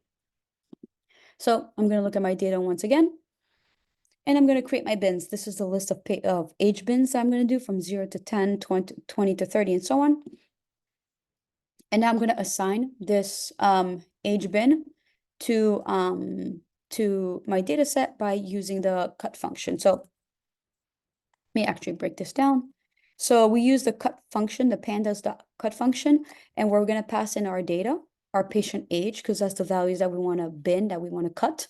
So I'm going to look at my data once again, and I'm going to create my bins. This is the list of age bins that I'm going to do from 0 to 10, 20 to 30, and so on. And now I'm going to assign this age bin to my data set by using the cut function. So let me actually break this down. So we use the cut function, the pandas.cut function, and we're going to pass in our data, our patient age, because that's the values that we want to bin, that we want to cut.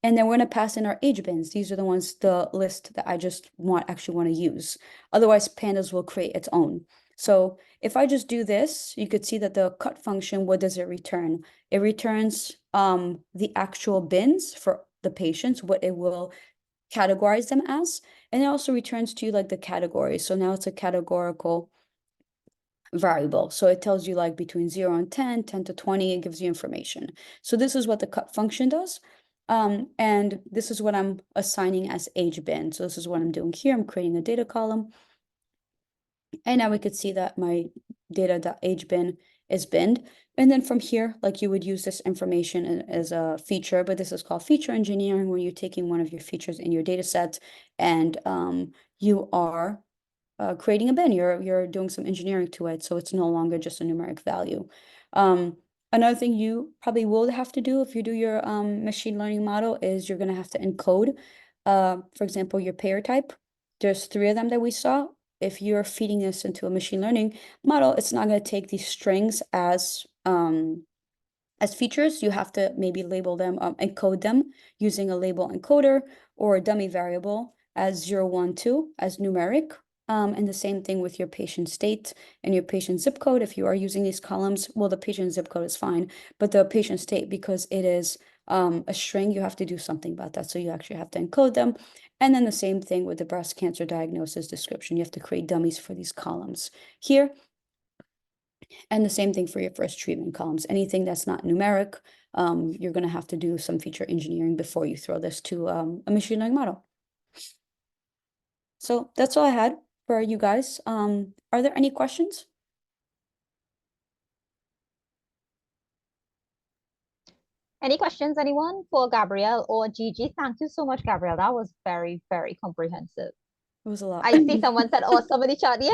And then we're going to pass in our age bins. These are the ones, the list that I just actually want to use. Otherwise, pandas will create its own. So if I just do this, you could see that the cut function, what does it return? It returns the actual bins for the patients, what it will categorize them as, and it also returns to you like the category. So now it's a categorical variable. So it tells you like between 0 and 10, 10 to 20, it gives you information. So this is what the cut function does. And this is what I'm assigning as age bin. So this is what I'm doing here. I'm creating a data column. And now we could see that my data.age bin is binned. And then from here, like you would use this information as a feature, but this is called feature engineering, where you're taking one of your features in your data set and you are creating a bin. You're doing some engineering to it, so it's no longer just a numeric value. Another thing you probably will have to do if you do your machine learning model is you're going to have to encode, for example, your pair type. There's 3 of them that we saw. If you're feeding this into a machine learning model, it's not going to take these strings as features. You have to maybe label them, encode them using a label encoder or a dummy variable as 0, 1, 2 as numeric. And the same thing with your patient state and your patient zip code. If you are using these columns, well, the patient zip code is fine, but the patient state, because it is a string, you have to do something about that. So you actually have to encode them. And then the same thing with the breast cancer diagnosis description. You have to create dummies for these columns here. And the same thing for your first treatment columns. Anything that's not numeric, you're going to have to do some feature engineering before you throw this to a machine learning model. So that's all I had for you guys. Are there any questions? Any questions, anyone, for Gabrielle or Gigi? Thank you so much, Gabrielle. That was very, very comprehensive. It was a lot. I see someone said awesome in the chat. Yeah,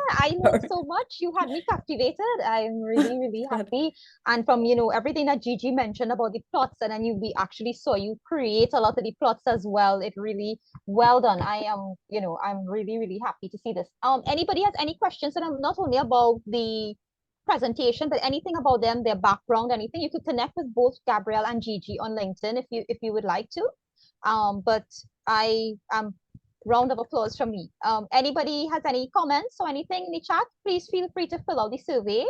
I learned so much. You had me captivated. I'm really, really happy. And from, everything that Gigi mentioned about the plots, and then we actually saw you create a lot of the plots as well. It really well done. I am, I'm really, really happy to see this. Anybody has any questions, and not only about the presentation, but anything about them, their background, anything, you could connect with both Gabrielle and Gigi on LinkedIn if you would like to. But I am round of applause from me. Anybody has any comments or anything in the chat, please feel free to fill out the survey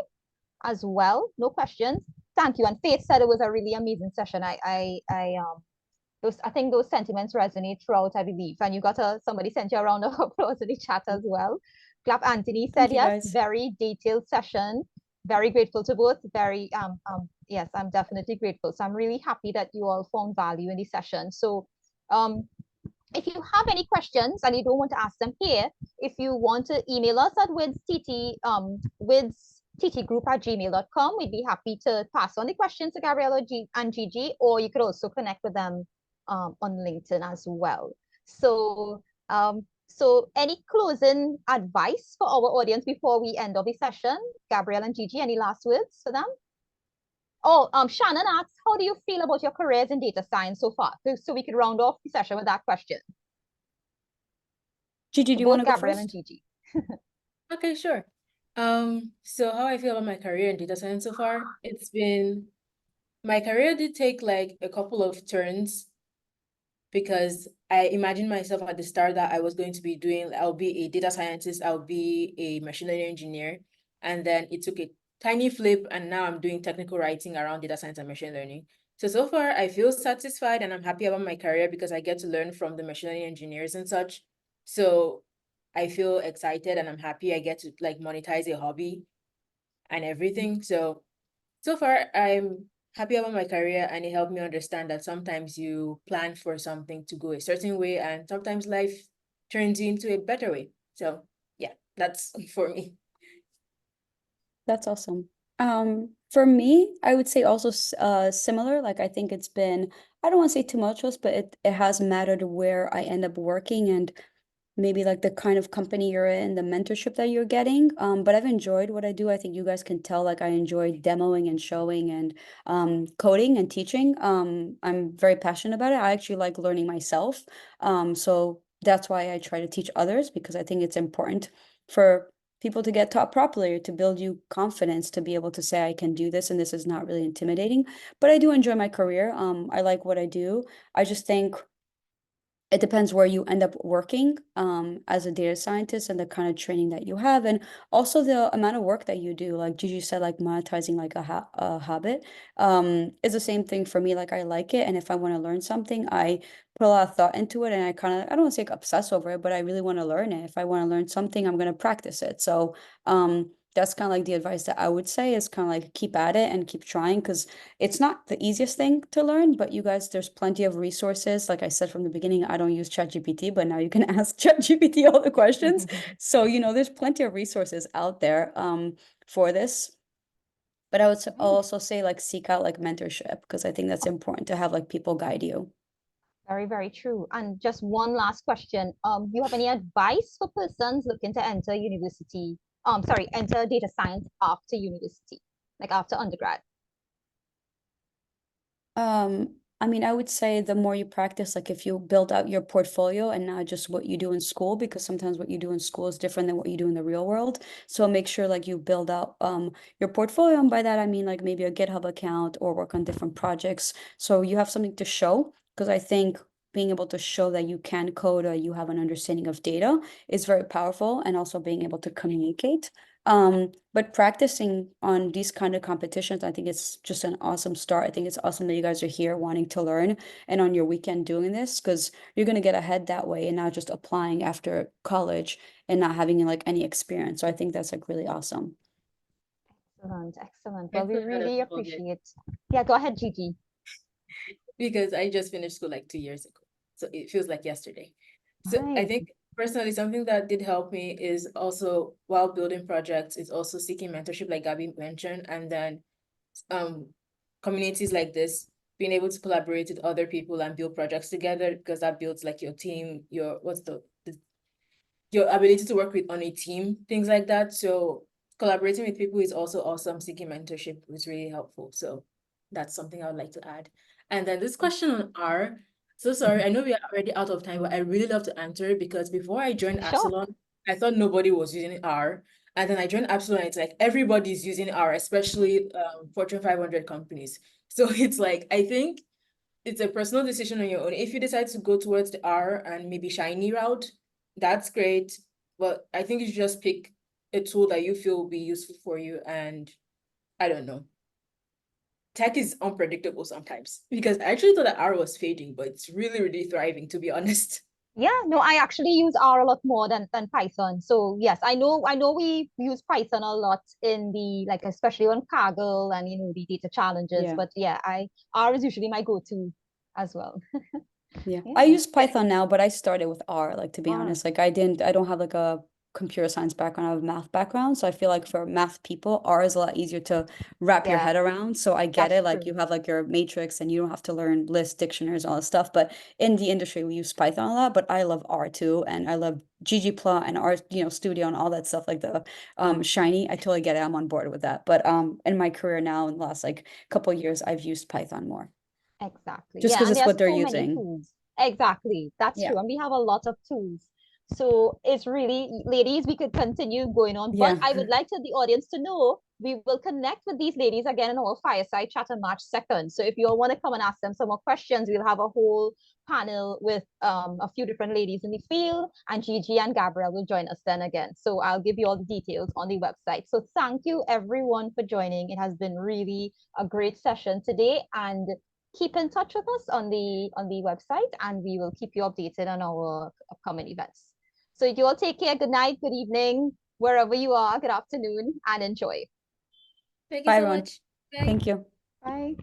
as well. No questions. Thank you. And Faith said it was a really amazing session. I think those sentiments resonate throughout, I believe. And you got somebody sent you a round of applause in the chat as well. Clap Anthony said yes, very detailed session. Very grateful to both. Very yes, I'm definitely grateful. So I'm really happy that you all found value in the session. So if you have any questions and you don't want to ask them here, if you want to email us at WiDSTT@gmail.com, we'd be happy to pass on the questions to Gabrielle and Gigi, or you could also connect with them on LinkedIn as well. So, so any closing advice for our audience before we end off the session? Gabrielle and Gigi, any last words for them? Oh, Shannon asks, how do you feel about your careers in data science so far? So we could round off the session with that question. Gigi, do you want to go Gabrielle first? and Gigi. Okay, sure. So how I feel about my career in data science so far, my career did take like a couple of turns, because I imagined myself at the start that I was going to be I'll be a data scientist, I'll be a machine learning engineer. And then it took a tiny flip, and now I'm doing technical writing around data science and machine learning. So far I feel satisfied and I'm happy about my career because I get to learn from the machine learning engineers and such. So I feel excited and I'm happy I get to like monetize a hobby and everything. So far I'm happy about my career, and it helped me understand that sometimes you plan for something to go a certain way and sometimes life turns you into a better way. So yeah, that's for me. That's awesome. For me, I would say also similar. Like I think it's been, I don't want to say tumultuous, but it has mattered where I end up working and maybe like the kind of company you're in, the mentorship that you're getting. But I've enjoyed what I do. I think you guys can tell like I enjoy demoing and showing and coding and teaching. I'm very passionate about it. I actually like learning myself. So that's why I try to teach others, because I think it's important for people to get taught properly, to build you confidence, to be able to say I can do this and this is not really intimidating. But I do enjoy my career. I like what I do. I just think it depends where you end up working as a data scientist and the kind of training that you have, and also the amount of work that you do. Like Gigi said, like monetizing like a habit is the same thing for me. Like I like it, and if I want to learn something, I put a lot of thought into it, and I kind of, I don't want to say like obsess over it, but I really want to learn it. If I want to learn something, I'm going to practice it. So that's kind of like the advice that I would say, is kind of like keep at it and keep trying, because it's not the easiest thing to learn, but you guys, there's plenty of resources. Like I said from the beginning, I don't use ChatGPT, but now you can ask ChatGPT all the questions. So, there's plenty of resources out there for this. But I would also say like seek out like mentorship, because I think that's important to have like people guide you. Very, very true. And just one last question. Do you have any advice for persons looking to enter university? Sorry, enter data science after university, like after undergrad? I mean, I would say the more you practice, like if you build out your portfolio and not just what you do in school, because sometimes what you do in school is different than what you do in the real world. So make sure like you build out your portfolio. And by that, I mean like maybe a GitHub account or work on different projects. So you have something to show, because I think being able to show that you can code or you have an understanding of data is very powerful, and also being able to communicate. But practicing on these kind of competitions, I think it's just an awesome start. I think it's awesome that you guys are here wanting to learn and on your weekend doing this, because you're going to get ahead that way and not just applying after college and not having like any experience. So I think that's like really awesome. Excellent, excellent. I Well, we feel kind of really forget appreciate. Yeah, go ahead, Gigi. because I just finished school like 2 years ago. So it feels like yesterday. So I Right. think personally, something that did help me is also, while building projects, is also seeking mentorship, like Gabby mentioned, and then communities like this, being able to collaborate with other people and build projects together, because that builds like your team, your your ability to work with on a team, things like that. So collaborating with people is also awesome. Seeking mentorship is really helpful. So that's something I would like to add. And then this question on R. So sorry, I know we are already out of time, but I really love to answer it, because before I joined Sure. Epsilon, I thought nobody was using R. And then I joined Epsilon, it's like everybody's using R, especially Fortune 500 companies. So it's like, I think it's a personal decision on your own. If you decide to go towards the R and maybe shiny route, that's great. But I think you should just pick a tool that you feel will be useful for you. And I don't know. Tech is unpredictable sometimes, because I actually thought that R was fading, but it's really, really thriving, to be honest. Yeah, no, I actually use R a lot more than Python. So yes, I know we use Python a lot in the, like, especially on Kaggle and the data challenges. Yeah. But yeah, R is usually my go-to as well. Yeah. Yeah. I use Python now, but I started with R, like to be R. honest. Like I don't have like a computer science background, I have a math background. So I feel like for math people, R is a lot easier to wrap your Yeah, head around. So I get that's it. Like true. you have like your matrix and you don't have to learn lists, dictionaries, all this stuff. But in the industry, we use Python a lot, but I love R too. And I love ggplot and R, Studio and all that stuff, like the Shiny. I totally get it. I'm on board with that. But in my career now, in the last like couple of years, I've used Python more. Exactly. Just Yeah, because and it's there are what they're so many using. tools. Exactly. That's Yeah. true. And we have a lot of tools. So it's really, ladies, we could continue going on, but Yeah. I would like to the audience to know we will connect with these ladies again in our fireside chat on March 2nd. So if you all want to come and ask them some more questions, we'll have a whole panel with a few different ladies in the field, and Gigi and Gabrielle will join us then again. So I'll give you all the details on the website. So thank you everyone for joining. It has been really a great session today, and keep in touch with us on the website, and we will keep you updated on our upcoming events. So you all take care. Good night, good evening, wherever you are. Good afternoon, and enjoy. Thank you Bye, so everyone. much. Bye. Thank you. Bye.